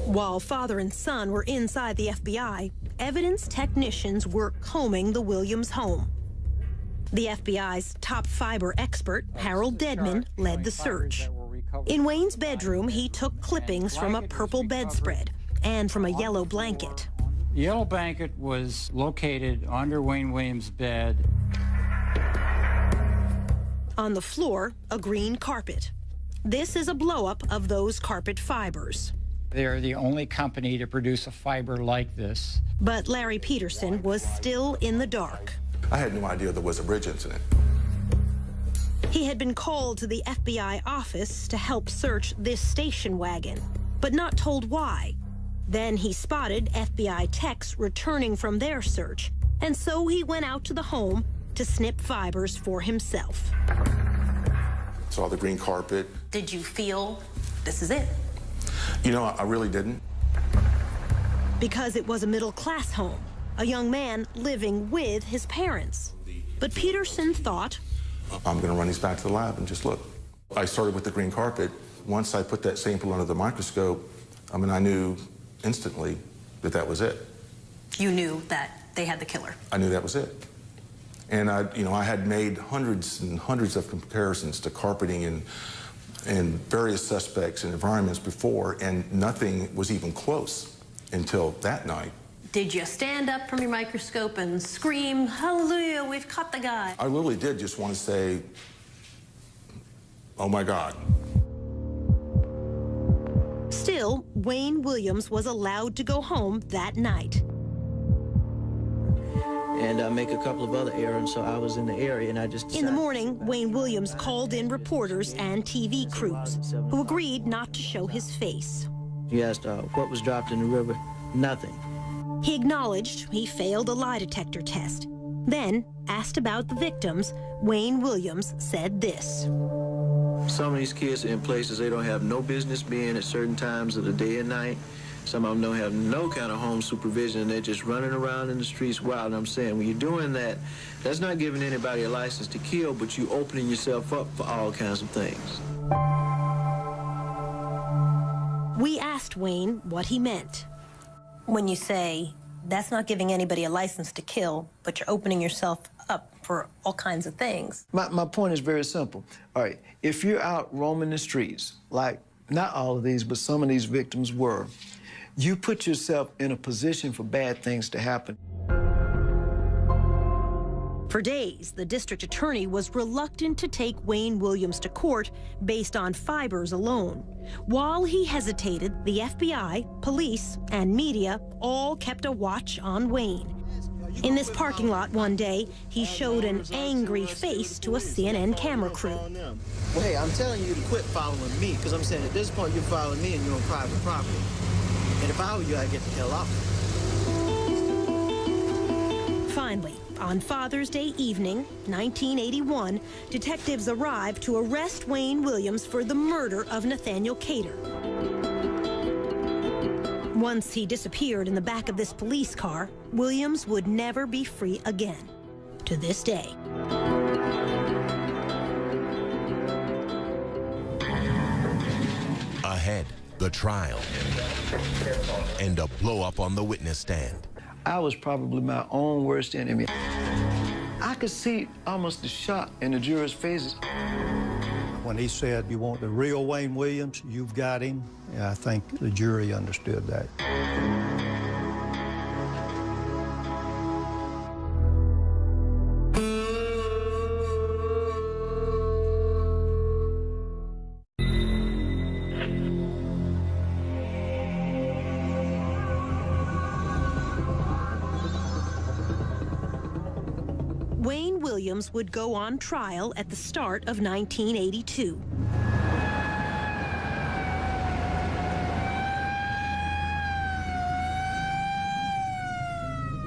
While father and son were inside the FBI, evidence technicians were combing the Williams home. The FBI's top fiber expert, Harold Dedman, led the search. In Wayne's bedroom, he took clippings from a purple bedspread and from a yellow blanket. The yellow blanket was located under Wayne Williams' bed. On the floor, a green carpet. This is a blow-up of those carpet fibers. They're the only company to produce a fiber like this. But Larry Peterson was still in the dark. I had no idea there was a bridge incident. He had been called to the FBI office to help search this station wagon, but not told why. Then he spotted FBI techs returning from their search, and so he went out to the home to snip fibers for himself. Saw the green carpet. Did you feel this is it? You know, I really didn't. Because it was a middle-class home, a young man living with his parents. But Peterson thought, I'm going to run these back to the lab and just look. I started with the green carpet. Once I put that sample under the microscope, I mean, I knew instantly that that was it. You knew that they had the killer. I knew that was it. And I had made hundreds and hundreds of comparisons to carpeting and various suspects and environments before, and nothing was even close until that night. Did you stand up from your microscope and scream, "Hallelujah, we've caught the guy"? I really did just want to say, oh my God. Still, Wayne Williams was allowed to go home that night. And I make a couple of other errands, so I was in the area, and I just decided. In the morning, Wayne Williams called in reporters and TV crews, who agreed not to show his face. He asked what was dropped in the river. Nothing. He acknowledged he failed a lie detector test. Then, asked about the victims, Wayne Williams said this. Some of these kids are in places they don't have no business being at certain times of the day and night. Some of them don't have no kind of home supervision, and they're just running around in the streets wild. And I'm saying, when you're doing that, that's not giving anybody a license to kill, but you opening yourself up for all kinds of things. We asked Wayne what he meant. When you say, that's not giving anybody a license to kill, but you're opening yourself up for all kinds of things. My point is very simple. All right, if you're out roaming the streets, like not all of these, but some of these victims were, you put yourself in a position for bad things to happen. For days, the district attorney was reluctant to take Wayne Williams to court based on fibers alone. While he hesitated, the FBI, police, and media all kept a watch on Wayne. In this parking lot one day, he showed an angry face to a CNN camera crew. Well, hey, I'm telling you to quit following me, because I'm saying at this point you're following me and you're on private property. And if I were you, I'd get the hell off. Finally, on Father's Day evening, 1981, detectives arrived to arrest Wayne Williams for the murder of Nathaniel Cater. Once he disappeared in the back of this police car, Williams would never be free again, to this day. Ahead, the trial and a blow-up on the witness stand. I was probably my own worst enemy. I could see almost the shock in the jurors' faces. When he said, "You want the real Wayne Williams, you've got him," I think the jury understood that. Wayne Williams would go on trial at the start of 1982.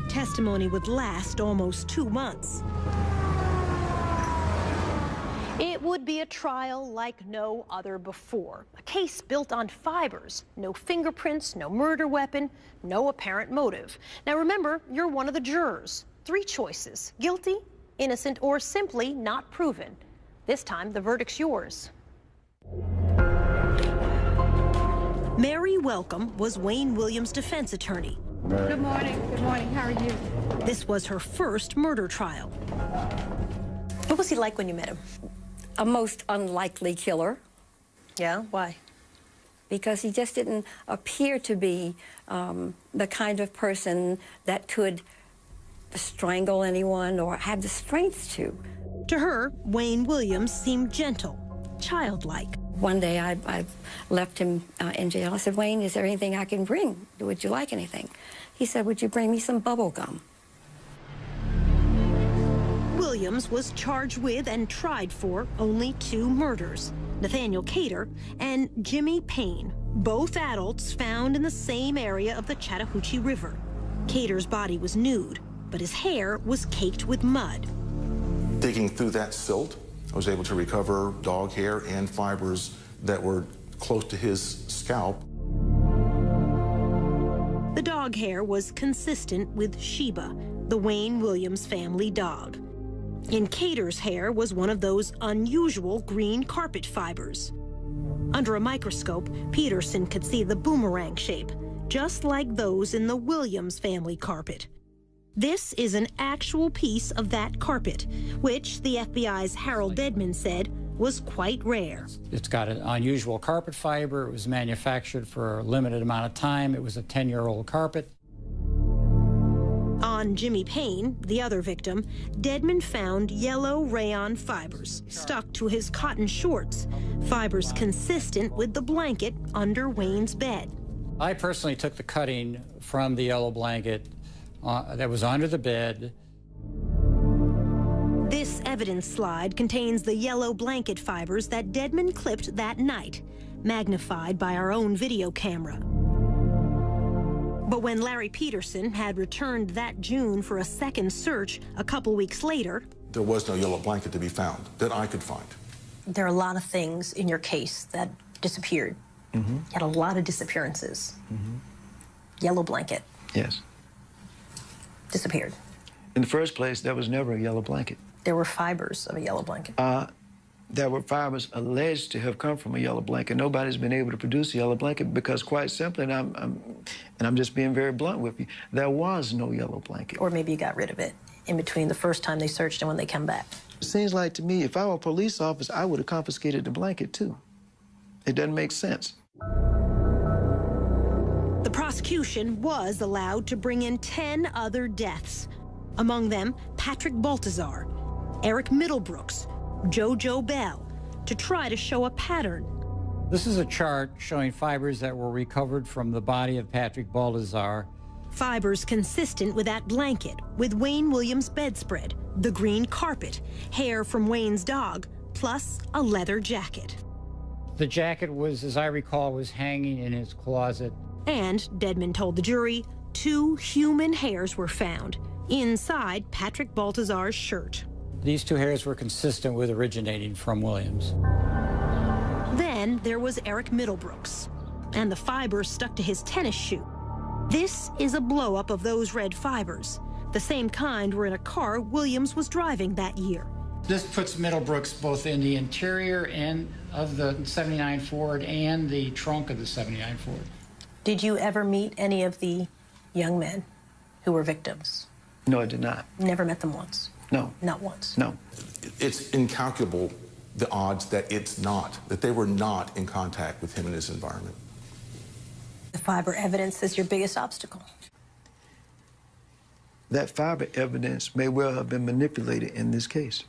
Testimony would last almost 2 months. It would be a trial like no other before. A case built on fibers. No fingerprints, no murder weapon, no apparent motive. Now remember, you're one of the jurors. 3 choices: guilty, innocent, or simply not proven. This time, the verdict's yours. Mary Welcome was Wayne Williams' defense attorney. Good morning. Good morning. How are you? This was her first murder trial. What was he like when you met him? A most unlikely killer. Yeah? Why? Because he just didn't appear to be the kind of person that could strangle anyone or have the strength to. To her, Wayne Williams seemed gentle, childlike. One day I left him in jail. I said, Wayne, is there anything I can bring? Would you like anything? He said, would you bring me some bubble gum? Williams was charged with and tried for only 2 murders, Nathaniel Cater and Jimmy Payne, both adults found in the same area of the Chattahoochee River. Cater's body was nude, but his hair was caked with mud. Digging through that silt, I was able to recover dog hair and fibers that were close to his scalp. The dog hair was consistent with Sheba, the Wayne Williams family dog. In Cater's hair was one of those unusual green carpet fibers. Under a microscope, Peterson could see the boomerang shape, just like those in the Williams family carpet. This is an actual piece of that carpet, which the FBI's Harold Dedman said was quite rare. It's got an unusual carpet fiber. It was manufactured for a limited amount of time. It was a 10-year-old carpet. On Jimmy Payne, the other victim, Dedman found yellow rayon fibers stuck to his cotton shorts, fibers consistent with the blanket under Wayne's bed. I personally took the cutting from the yellow blanket that was under the bed. This evidence slide contains the yellow blanket fibers that Dedman clipped that night, magnified by our own video camera. But when Larry Peterson had returned that June for a second search a couple weeks later, There was no yellow blanket to be found that I could find. There are a lot of things in your case that disappeared. Mm-hmm. You had a lot of disappearances. Mm-hmm. Yellow blanket Yes. disappeared. In the first place, there was never a yellow blanket. There were fibers of a yellow blanket. There were fibers alleged to have come from a yellow blanket. Nobody's been able to produce a yellow blanket because, quite simply, and I'm just being very blunt with you, there was no yellow blanket. Or maybe you got rid of it in between the first time they searched and when they come back. It seems like to me, if I were a police officer, I would have confiscated the blanket too. It doesn't make sense. the prosecution was allowed to bring in 10 other deaths. Among them, Patrick Baltazar, Eric Middlebrooks, JoJo Bell, to try to show a pattern. This is a chart showing fibers that were recovered from the body of Patrick Baltazar. Fibers consistent with that blanket, with Wayne Williams' bedspread, the green carpet, hair from Wayne's dog, plus a leather jacket. The jacket was, as I recall, was hanging in his closet. And, Dedman told the jury, 2 human hairs were found inside Patrick Baltazar's shirt. These 2 hairs were consistent with originating from Williams. Then there was Eric Middlebrooks, and the fibers stuck to his tennis shoe. This is a blow-up of those red fibers. The same kind were in a car Williams was driving that year. This puts Middlebrooks both in the interior and of the 79 Ford and the trunk of the 79 Ford. Did you ever meet any of the young men who were victims? No, I did not. Never met them once? No. Not once? No. It's incalculable, the odds that that they were not in contact with him in his environment. The fiber evidence is your biggest obstacle. That fiber evidence may well have been manipulated in this case.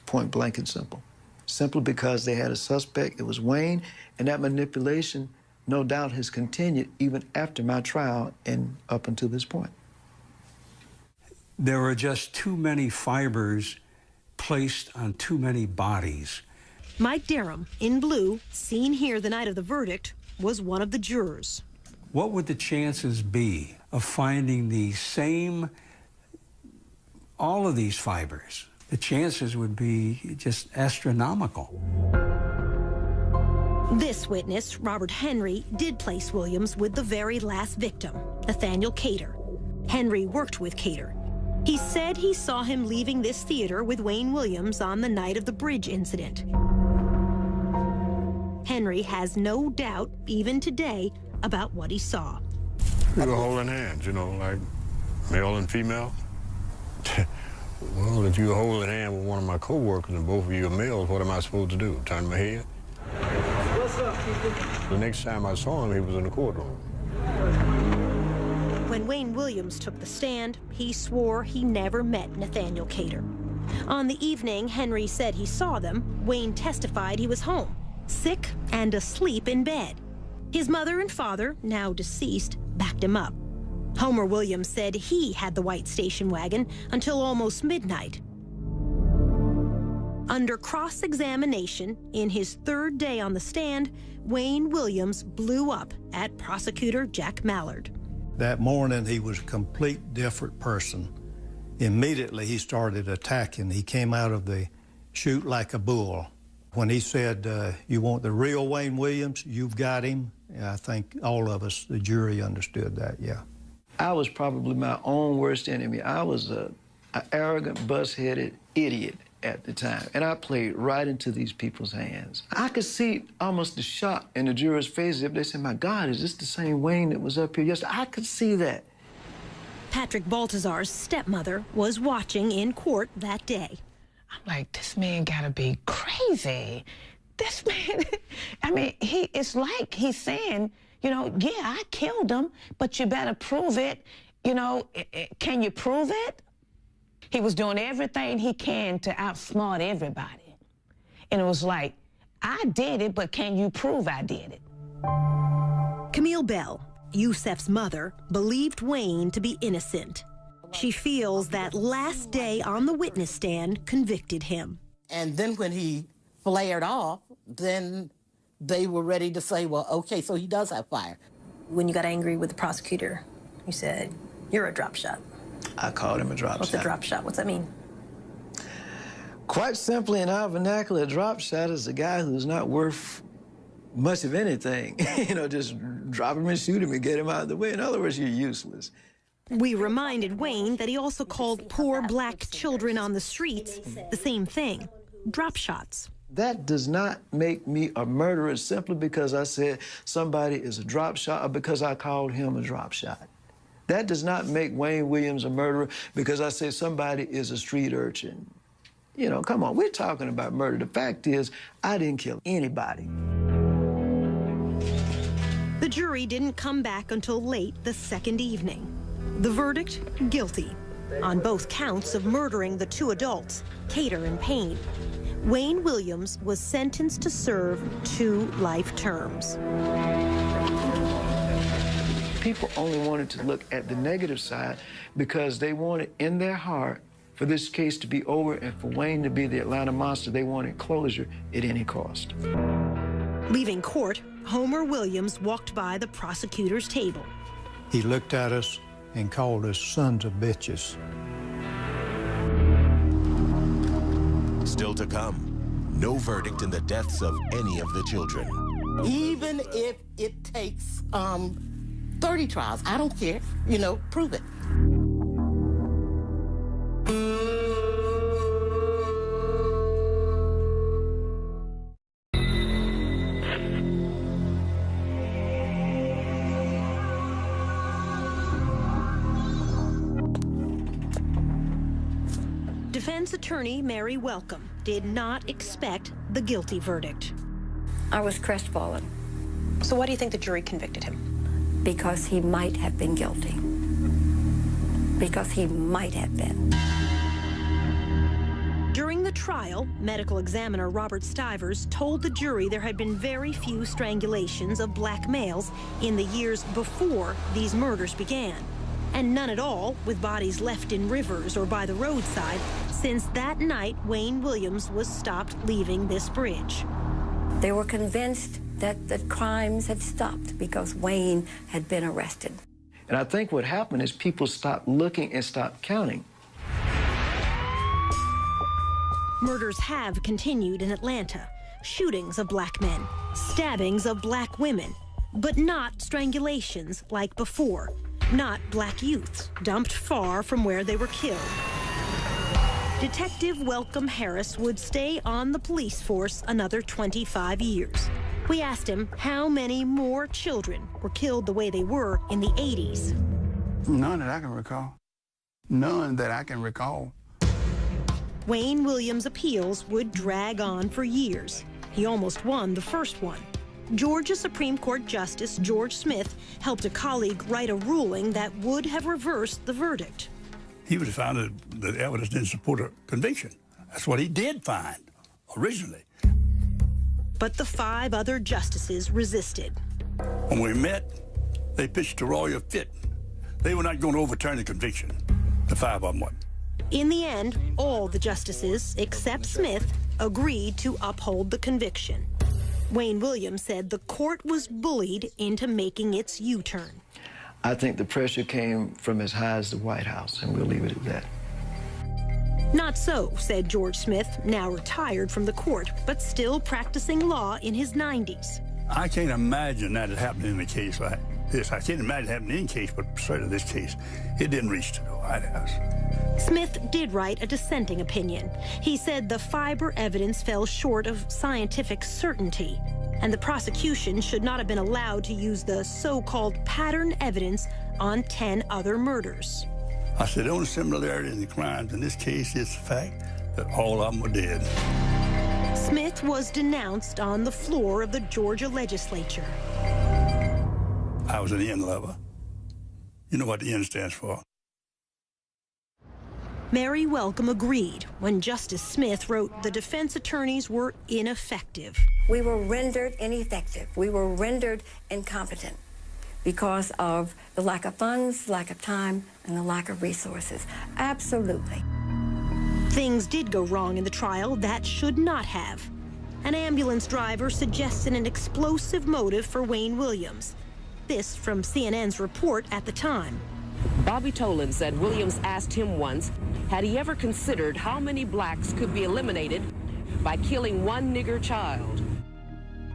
Point blank and simple. Simply because they had a suspect, it was Wayne, and that manipulation no doubt has continued even after my trial and up until this point. There were just too many fibers placed on too many bodies. Mike Derham, in blue, seen here the night of the verdict, was one of the jurors. What would the chances be of finding the same, all of these fibers? The chances would be just astronomical. This witness, Robert Henry, did place Williams with the very last victim, Nathaniel Cater. Henry worked with Cater. He said he saw him leaving this theater with Wayne Williams on the night of the bridge incident. Henry has no doubt, even today, about what he saw. We were holding hands, you know, like male and female. Well, if you were holding hands with one of my co-workers and both of you are males, what am I supposed to do? Turn my head? What's up, people? The next time I saw him, he was in the courtroom. When Wayne Williams took the stand, he swore he never met Nathaniel Cater. On the evening Henry said he saw them, Wayne testified he was home. sick and asleep in bed. His mother and father, now deceased, backed him up. Homer Williams said he had the white station wagon until almost midnight. Under cross-examination, in his third day on the stand, Wayne Williams blew up at prosecutor Jack Mallard. That morning, he was a complete different person. Immediately, he started attacking. He came out of the chute like a bull. When he said, you want the real Wayne Williams, you've got him, I think all of us, the jury, understood that, yeah. I was probably my own worst enemy. I was an arrogant, bus-headed idiot at the time, and I played right into these people's hands. I could see almost the shock in the jurors' faces if they said, my God, is this the same Wayne that was up here yesterday? I could see that. Patrick Baltazar's stepmother was watching in court that day. I'm like, this man gotta be crazy. This man, I mean, it's like he's saying, you know, yeah, I killed him, but you better prove it. You know, can you prove it? He was doing everything he can to outsmart everybody. And it was like, I did it, but can you prove I did it? Camille Bell, Youssef's mother, believed Wayne to be innocent. She feels that last day on the witness stand convicted him. And then when he flared off, then they were ready to say, well, okay, so he does have fire. When you got angry with the prosecutor, you said, you're a drop shot. I called him a drop shot. What's a drop shot? What's that mean? Quite simply, in our vernacular, a drop shot is a guy who's not worth much of anything. You know, just drop him and shoot him and get him out of the way. In other words, you're useless. We reminded Wayne that he also called poor black children on the streets the same thing, drop shots. That does not make me a murderer simply because I said somebody is a drop shot or because I called him a drop shot. That does not make Wayne Williams a murderer because I say somebody is a street urchin. You know, come on, we're talking about murder. The fact is, I didn't kill anybody. The jury didn't come back until late the second evening. The verdict, guilty, on both counts of murdering the two adults, Cater and Payne. Wayne Williams was sentenced to serve 2 life terms. People only wanted to look at the negative side because they wanted in their heart for this case to be over and for Wayne to be the Atlanta monster. They wanted closure at any cost. Leaving court, Homer Williams walked by the prosecutor's table. He looked at us and called us sons of bitches. Still to come, no verdict in the deaths of any of the children. Even if it takes 30 trials, I don't care. You know, prove it. Defense attorney Mary Welcome did not expect the guilty verdict. I was crestfallen. So why do you think the jury convicted him? Because he might have been guilty. Because he might have been. During the trial, medical examiner Robert Stivers told the jury there had been very few strangulations of black males in the years before these murders began, and none at all with bodies left in rivers or by the roadside since that night Wayne Williams was stopped leaving this bridge. They were convinced that the crimes had stopped because Wayne had been arrested. And I think what happened is people stopped looking and stopped counting. Murders have continued in Atlanta. Shootings of black men, stabbings of black women, but not strangulations like before. Not black youths dumped far from where they were killed. Detective Welcome Harris would stay on the police force another 25 years. We asked him how many more children were killed the way they were in the 80s. None that I can recall. None that I can recall. Wayne Williams' appeals would drag on for years. He almost won the first one. Georgia Supreme Court Justice George Smith helped a colleague write a ruling that would have reversed the verdict. He would have found that the evidence didn't support a conviction. That's what he did find originally. but the 5 other justices resisted. When we met, they pitched a royal fit. They were not going to overturn the conviction. The 5 of them were. In the end, all the justices, except Smith, agreed to uphold the conviction. Wayne Williams said the court was bullied into making its U-turn. I think the pressure came from as high as the White House, and we'll leave it at that. Not so, said George Smith, now retired from the court, but still practicing law in his 90s. I can't imagine that it happened in a case like this. I can't imagine it happened in any case, but certainly this case, it didn't reach to the White House. Smith did write a dissenting opinion. He said the fiber evidence fell short of scientific certainty, and the prosecution should not have been allowed to use the so-called pattern evidence on 10 other murders. I said the only similarity in the crimes in this case is the fact that all of them were dead. Smith was denounced on the floor of the Georgia legislature. I was an N lover. You know what the N stands for. Mary Welcome agreed when Justice Smith wrote the defense attorneys were ineffective. We were rendered ineffective. We were rendered incompetent because of the lack of funds, lack of time, and the lack of resources. Absolutely. Things did go wrong in the trial that should not have. An ambulance driver suggested an explosive motive for Wayne Williams. This from CNN's report at the time. Bobby Tolan said Williams asked him once, had he ever considered how many blacks could be eliminated by killing one nigger child?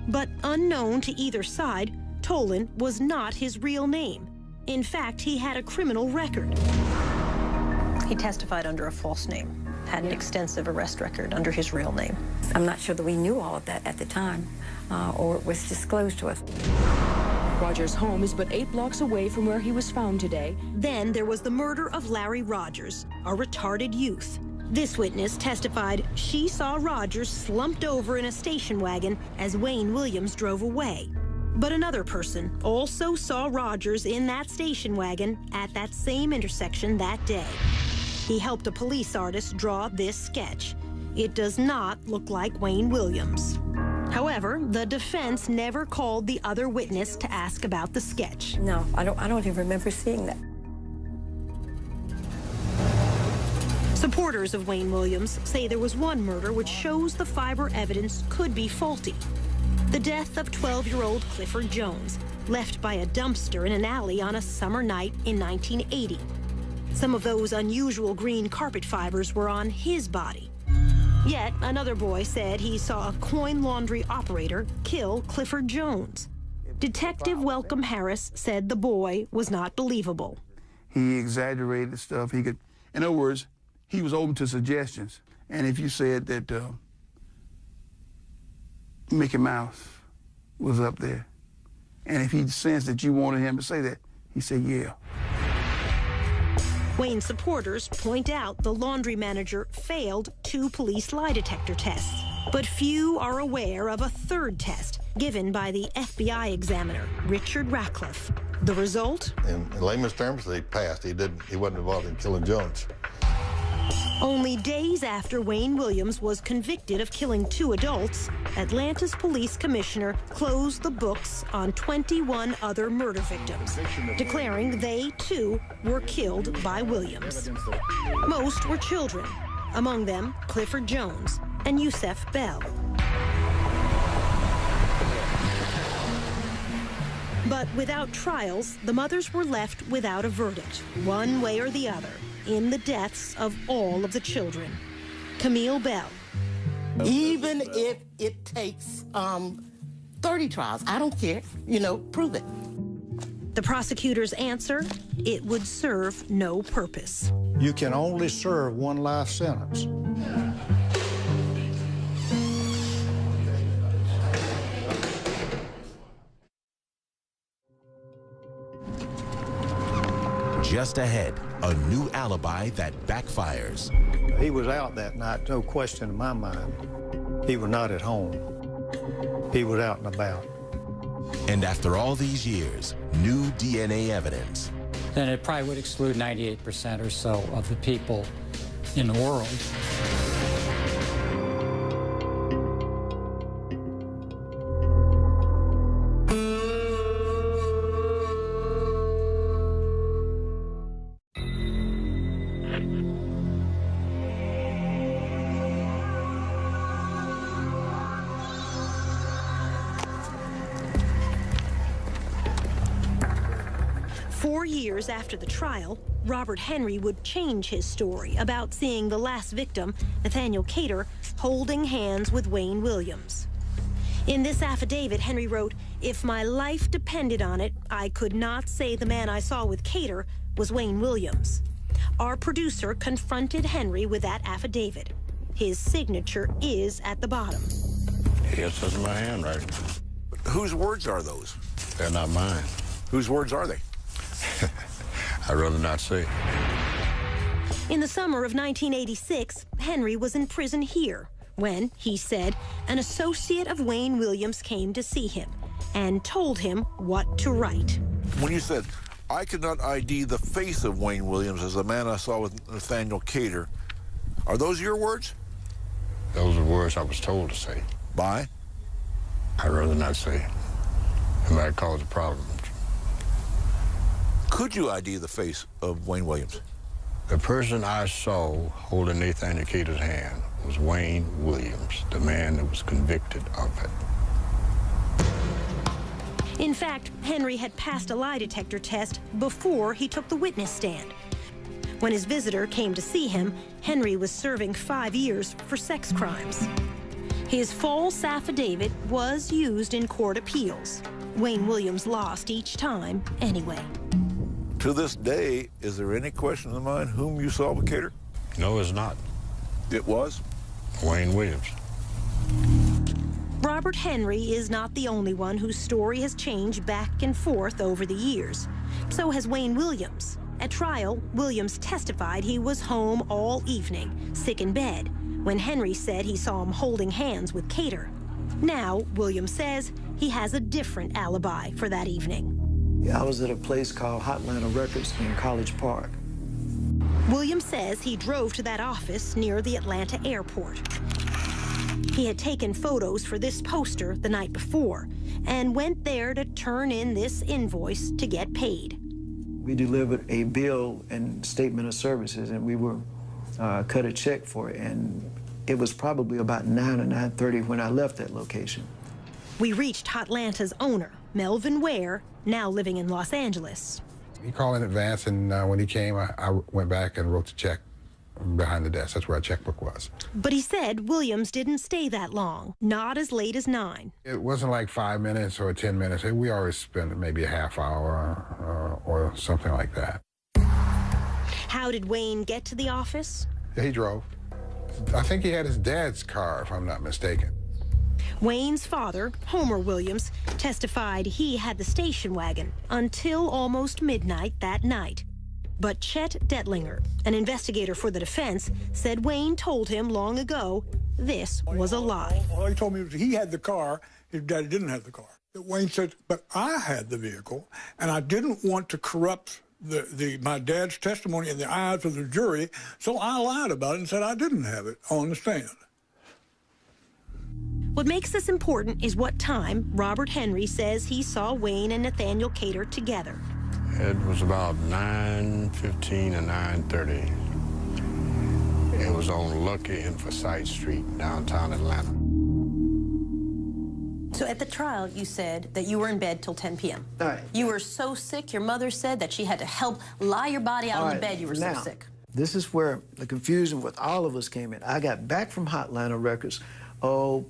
But unknown to either side, Tolan was not his real name. In fact, he had a criminal record. He testified under a false name, had an extensive arrest record under his real name. I'm not sure that we knew all of that at the time, or it was disclosed to us. Rogers' home is but 8 blocks away from where he was found today. Then there was the murder of Larry Rogers, a retarded youth. This witness testified she saw Rogers slumped over in a station wagon as Wayne Williams drove away. But another person also saw Rogers in that station wagon at that same intersection that day. He helped a police artist draw this sketch. It does not look like Wayne Williams. However, the defense never called the other witness to ask about the sketch. No, I don't even remember seeing that. Supporters of Wayne Williams say there was one murder which shows the fiber evidence could be faulty. The death of 12-year-old Clifford Jones, left by a dumpster in an alley on a summer night in 1980. Some of those unusual green carpet fibers were on his body. Yet another boy said he saw a coin laundry operator kill Clifford Jones. Detective Welcome Harris said the boy was not believable. He exaggerated stuff. He could, in other words, he was open to suggestions. And if you said that Mickey Mouse was up there, and if he sensed that you wanted him to say that, he said, yeah. Wayne supporters point out the laundry manager failed 2 police lie detector tests, but few are aware of a 3rd test given by the FBI examiner, Richard Ratcliffe. The result? In layman's terms, he passed. He wasn't involved in killing Jones. Only days after Wayne Williams was convicted of killing 2 adults, Atlanta's police commissioner closed the books on 21 other murder victims, declaring they, too, were killed by Williams. Most were children, among them Clifford Jones and Yusef Bell. But without trials, the mothers were left without a verdict, one way or the other, in the deaths of all of the children. Camille Bell. Even if it takes 30 trials, I don't care. Prove it. The prosecutor's answer, it would serve no purpose. You can only serve 1 life sentence. Just ahead, a new alibi that backfires. He was out that night, no question in my mind. He was not at home. He was out and about. And after all these years, new DNA evidence. Then it probably would exclude 98% or so of the people in the world. 4 years after the trial, Robert Henry would change his story about seeing the last victim, Nathaniel Cater, holding hands with Wayne Williams. In this affidavit, Henry wrote, "If my life depended on it, I could not say the man I saw with Cater was Wayne Williams." Our producer confronted Henry with that affidavit. His signature is at the bottom. Yes, that's my handwriting. Whose words are those? They're not mine. Whose words are they? I'd rather not say. In the summer of 1986, Henry was in prison here when, he said, an associate of Wayne Williams came to see him and told him what to write. When you said, "I could not ID the face of Wayne Williams as the man I saw with Nathaniel Cater," are those your words? Those are words I was told to say. By? I'd rather not say. It might cause a problem. Could you ID the face of Wayne Williams? The person I saw holding Nathaniel Cater's hand was Wayne Williams, the man that was convicted of it. In fact, Henry had passed a lie detector test before he took the witness stand. When his visitor came to see him, Henry was serving 5 years for sex crimes. His false affidavit was used in court appeals. Wayne Williams lost each time anyway. To this day, is there any question in the mind whom you saw with Cater? No, it's not. It was? Wayne Williams. Robert Henry is not the only one whose story has changed back and forth over the years. So has Wayne Williams. At trial, Williams testified he was home all evening, sick in bed, when Henry said he saw him holding hands with Cater. Now, Williams says he has a different alibi for that evening. I was at a place called Hotlanta Records in College Park. Williams says he drove to that office near the Atlanta airport. He had taken photos for this poster the night before and went there to turn in this invoice to get paid. We delivered a bill and statement of services, and we were cut a check for it, and it was probably about 9 or 9:30 when I left that location. We reached Hotlanta's owner, Melvin Ware, now living in Los Angeles. He called in advance, and when he came, I went back and wrote the check behind the desk. That's where our checkbook was. But he said Williams didn't stay that long, not as late as 9. It wasn't like 5 minutes or 10 minutes. We always spent maybe a half hour or something like that. How did Wayne get to the office? He drove. I think he had his dad's car, if I'm not mistaken. Wayne's father, Homer Williams, testified he had the station wagon until almost midnight that night. But Chet Detlinger, an investigator for the defense, said Wayne told him long ago this was a lie. All he told me was he had the car, his daddy didn't have the car. Wayne said, but I had the vehicle, and I didn't want to corrupt my dad's testimony in the eyes of the jury, so I lied about it and said I didn't have it on the stand. What makes this important is what time Robert Henry says he saw Wayne and Nathaniel Cater together. It was about 9:15 and 9:30. It was on Lucky and Forsyth Street, downtown Atlanta. So at the trial, you said that you were in bed till 10 p.m. All right. You were so sick, your mother said that she had to help lie your body out on the bed. You were so sick. This is where the confusion with all of us came in. I got back from Hotlanta Records,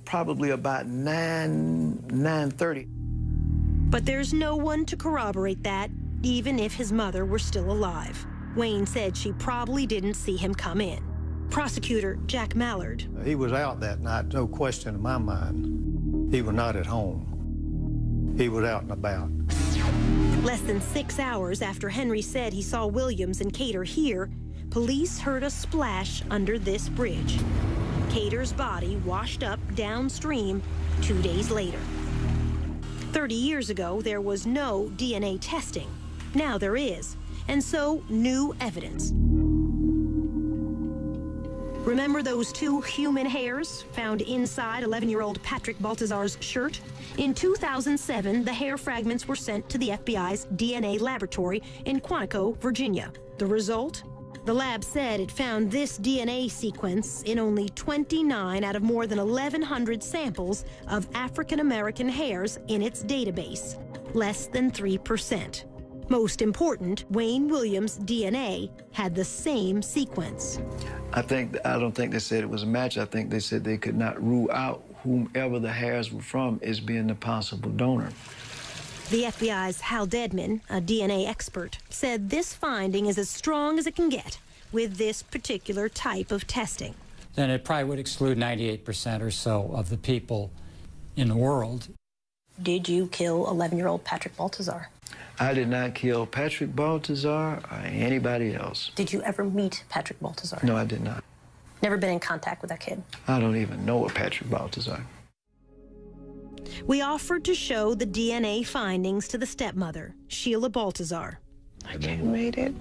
probably about 9:30. But there's no one to corroborate that, even if his mother were still alive. Wayne said she probably didn't see him come in. Prosecutor Jack Mallard. He was out that night, no question in my mind. He was not at home. He was out and about. Less than 6 hours after Henry said he saw Williams and Cater here, police heard a splash under this bridge. Cater's body washed up downstream 2 days later. 30 years ago, there was no DNA testing. Now there is, and so new evidence. Remember those 2 human hairs found inside 11-year-old Patrick Baltazar's shirt? In 2007, the hair fragments were sent to the FBI's DNA laboratory in Quantico, Virginia. The result? The lab said it found this DNA sequence in only 29 out of more than 1,100 samples of African-American hairs in its database, less than 3%. Most important, Wayne Williams' DNA had the same sequence. I don't think they said it was a match. I think they said they could not rule out whomever the hairs were from as being the possible donor. The FBI's Hal Dedman, a DNA expert, said this finding is as strong as it can get with this particular type of testing. Then it probably would exclude 98% or so of the people in the world. Did you kill 11-year-old Patrick Baltazar? I did not kill Patrick Baltazar or anybody else. Did you ever meet Patrick Baltazar? No, I did not. Never been in contact with that kid? I don't even know a Patrick Baltazar. We offered to show the DNA findings to the stepmother, Sheila Baltazar. I can't read it.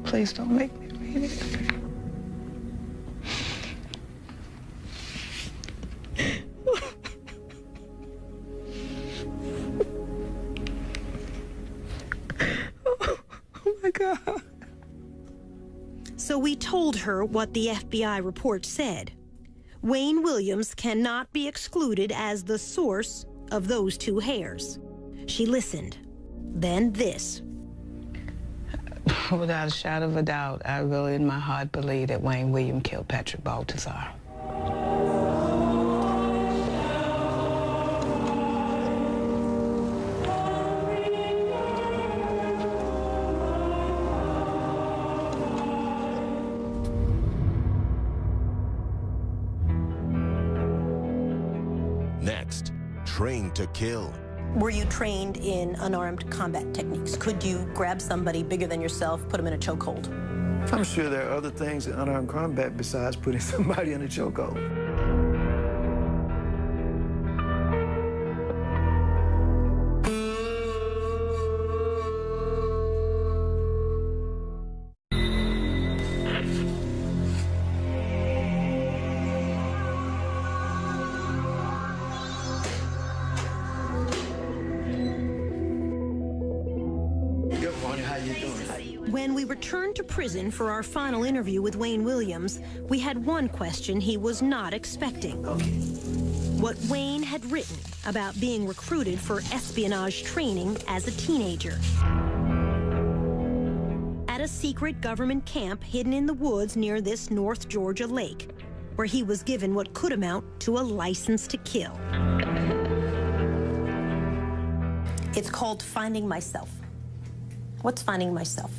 Please don't make me read it. Oh my God. So we told her what the FBI report said. Wayne Williams cannot be excluded as the source of those two hairs. She listened. Then this. Without a shadow of a doubt, I really in my heart believe that Wayne Williams killed Patrick Baltazar. Next, trained to kill. Were you trained in unarmed combat techniques? Could you grab somebody bigger than yourself, put them in a chokehold? I'm sure there are other things in unarmed combat besides putting somebody in a chokehold. When we returned to prison for our final interview with Wayne Williams, we had one question he was not expecting. What Wayne had written about being recruited for espionage training as a teenager. At a secret government camp hidden in the woods near this North Georgia lake, where he was given what could amount to a license to kill. It's called Finding Myself. What's Finding Myself?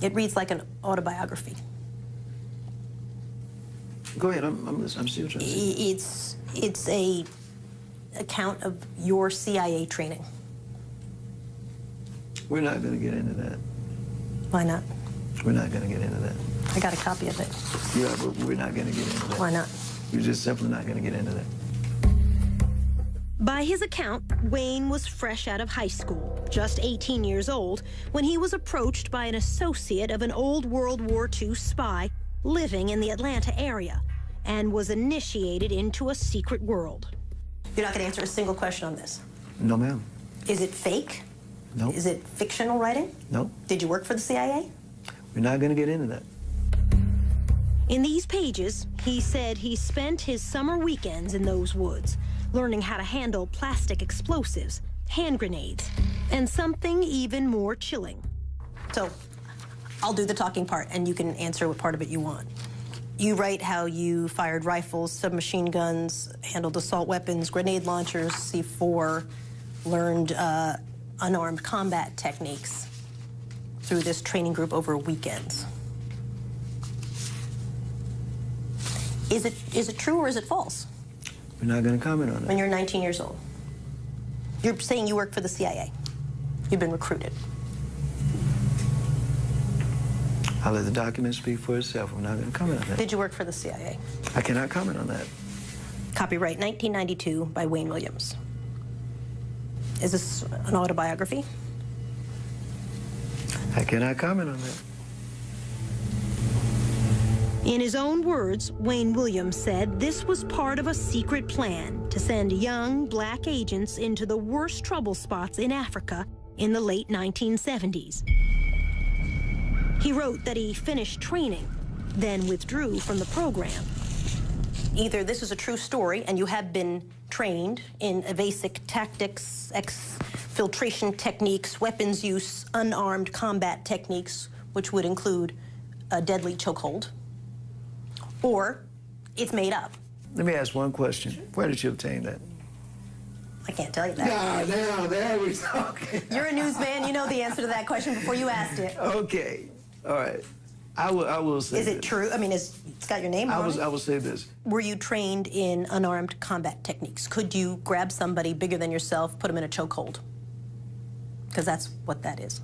It reads like an autobiography. Go ahead, I'm still trying to see. It's a account of your CIA training. We're not going to get into that. Why not? We're not going to get into that. I got a copy of it. Yeah, but we're not going to get into that. Why not? You're just simply not going to get into that. By his account, Wayne was fresh out of high school, just 18 years old, when he was approached by an associate of an old World War II spy living in the Atlanta area and was initiated into a secret world. You're not going to answer a single question on this? No, ma'am. Is it fake? No. Is it fictional writing? No. Did you work for the CIA? We're not going to get into that. In these pages, he said he spent his summer weekends in those woods, learning how to handle plastic explosives, hand grenades, and something even more chilling. So, I'll do the talking part, and you can answer what part of it you want. You write how you fired rifles, submachine guns, handled assault weapons, grenade launchers, C4, learned unarmed combat techniques through this training group over weekends. Is it true or is it false? We're not going to comment on that. When you're 19 years old. You're saying you work for the CIA. You've been recruited. I'll let the document speak for itself. We're not going to comment on that. Did you work for the CIA? I cannot comment on that. Copyright 1992 by Wayne Williams. Is this an autobiography? I cannot comment on that. In his own words, Wayne Williams said this was part of a secret plan to send young black agents into the worst trouble spots in Africa in the late 1970s. He wrote that he finished training, then withdrew from the program. Either this is a true story and you have been trained in evasive tactics, filtration techniques, weapons use, unarmed combat techniques, which would include a deadly chokehold, or it's made up. Let me ask one question. Where did you obtain that? I can't tell you that. There we talking. You're a newsman. You know the answer to that question before you asked it. Okay. All right. I will say Is it true? I mean, it's got your name on it? I will say this. Were you trained in unarmed combat techniques? Could you grab somebody bigger than yourself, put them in a chokehold? Because that's what that is.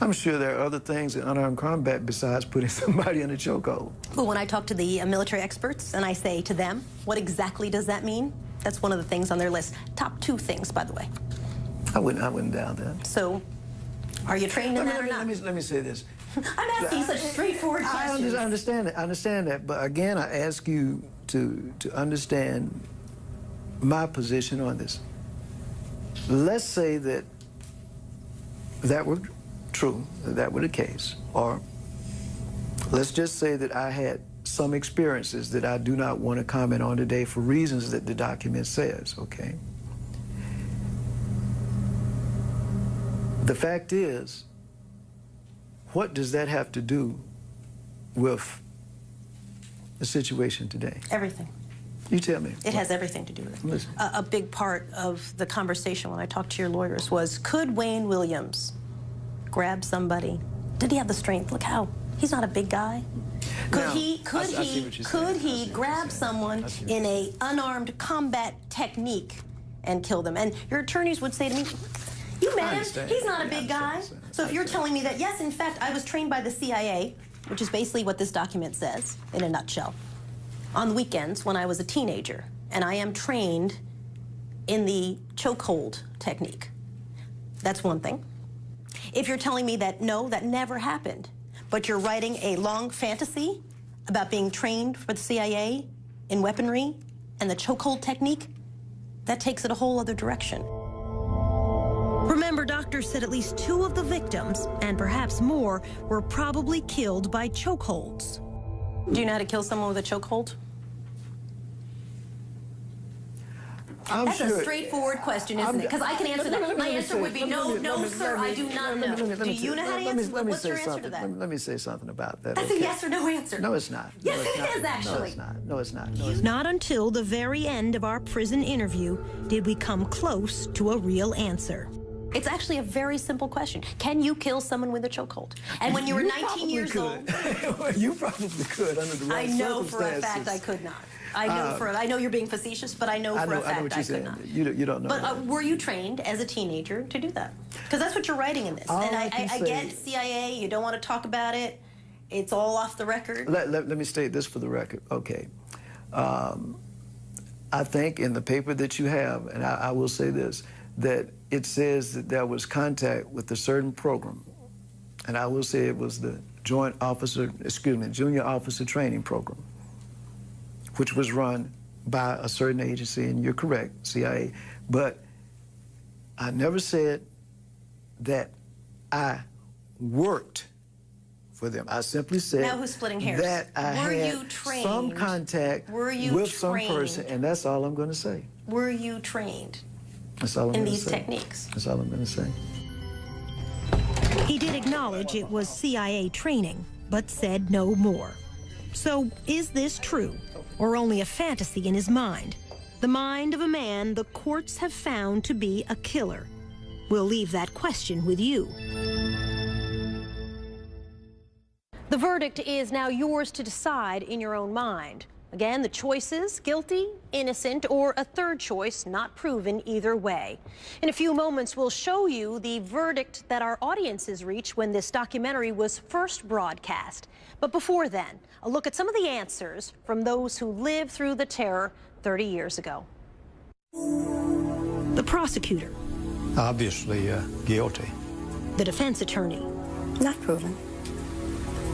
I'm sure there are other things in unarmed combat besides putting somebody in a chokehold. But when I talk to the military experts and I say to them, what exactly does that mean? That's one of the things on their list. Top 2 things, by the way. I wouldn't doubt that. So, are you trained in that or not? Let me say this. I'm asking such straightforward questions. I understand that. But again, I ask you to understand my position on this. Let's say that were true, that were the case, or let's just say that I had some experiences that I do not want to comment on today for reasons that the document says, okay? The fact is, what does that have to do with the situation today? Everything. You tell me. It has everything to do with it. Listen. A big part of the conversation when I talked to your lawyers was, could Wayne Williams grab somebody? Did he have the strength? Look how, he's not a big guy. Could he grab someone in a unarmed combat technique and kill them? And your attorneys would say to me, you met him, he's not a big guy. So if you're telling me that, yes, in fact, I was trained by the CIA, which is basically what this document says in a nutshell, on the weekends when I was a teenager, and I am trained in the chokehold technique. That's one thing. If you're telling me that, no, that never happened, but you're writing a long fantasy about being trained for the CIA in weaponry and the chokehold technique, that takes it a whole other direction. Remember, doctors said at least 2 of the victims, and perhaps more, were probably killed by chokeholds. Do you know how to kill someone with a chokehold? That's a straightforward question, isn't it? Because I can answer that. My answer would be no, sir, I do not know. Do you know how to answer? What's your answer to that? Let me say something about that. That's a yes or no answer. No, it's not. Yes, it is, actually. No, it's not. No, it's not. Not until the very end of our prison interview did we come close to a real answer. It's actually a very simple question. Can you kill someone with a chokehold? And when you were 19 years old... You probably could under the right circumstances. I know for a fact I could not. I know you're being facetious, but I know for a fact I could not. You don't know. But were you trained as a teenager to do that? Because that's what you're writing in this. And I get CIA, you don't want to talk about it. It's all off the record. Let me state this for the record. Okay. I think in the paper that you have, and I will say this, that it says that there was contact with a certain program. And I will say it was the Junior Officer Training Program, which was run by a certain agency, and you're correct, CIA. But I never said that I worked for them. I simply said now who's splitting hairs? That I had some contact with some person, and that's all I'm going to say. Were you trained that's all I'm in gonna these say. techniques? That's all I'm going to say. He did acknowledge it was CIA training, but said no more. So, is this true, or only a fantasy in his mind? The mind of a man the courts have found to be a killer. We'll leave that question with you. The verdict is now yours to decide in your own mind. Again, the choices: guilty, innocent, or a third choice not proven either way. In a few moments, we'll show you the verdict that our audiences reached when this documentary was first broadcast. But before then, a look at some of the answers from those who lived through the terror 30 years ago. The prosecutor. Obviously guilty. The defense attorney. Not proven.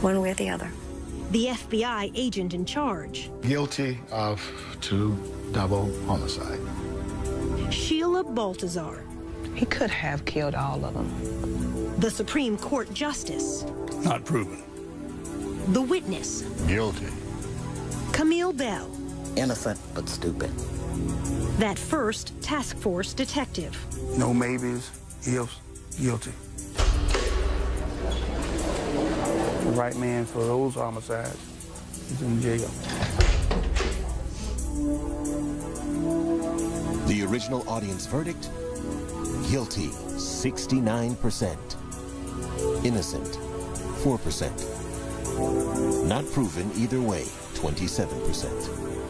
One way or the other. The FBI agent in charge. Guilty of 2 double homicide. Sheila Baltazar. He could have killed all of them. The Supreme Court Justice. Not proven. The witness. Guilty. Camille Bell. Innocent but stupid. That first task force detective. No maybes, ifs, guilty. The right man for those homicides is in jail. The original audience verdict? Guilty, 69%. Innocent, 4%. Not proven either way, 27%.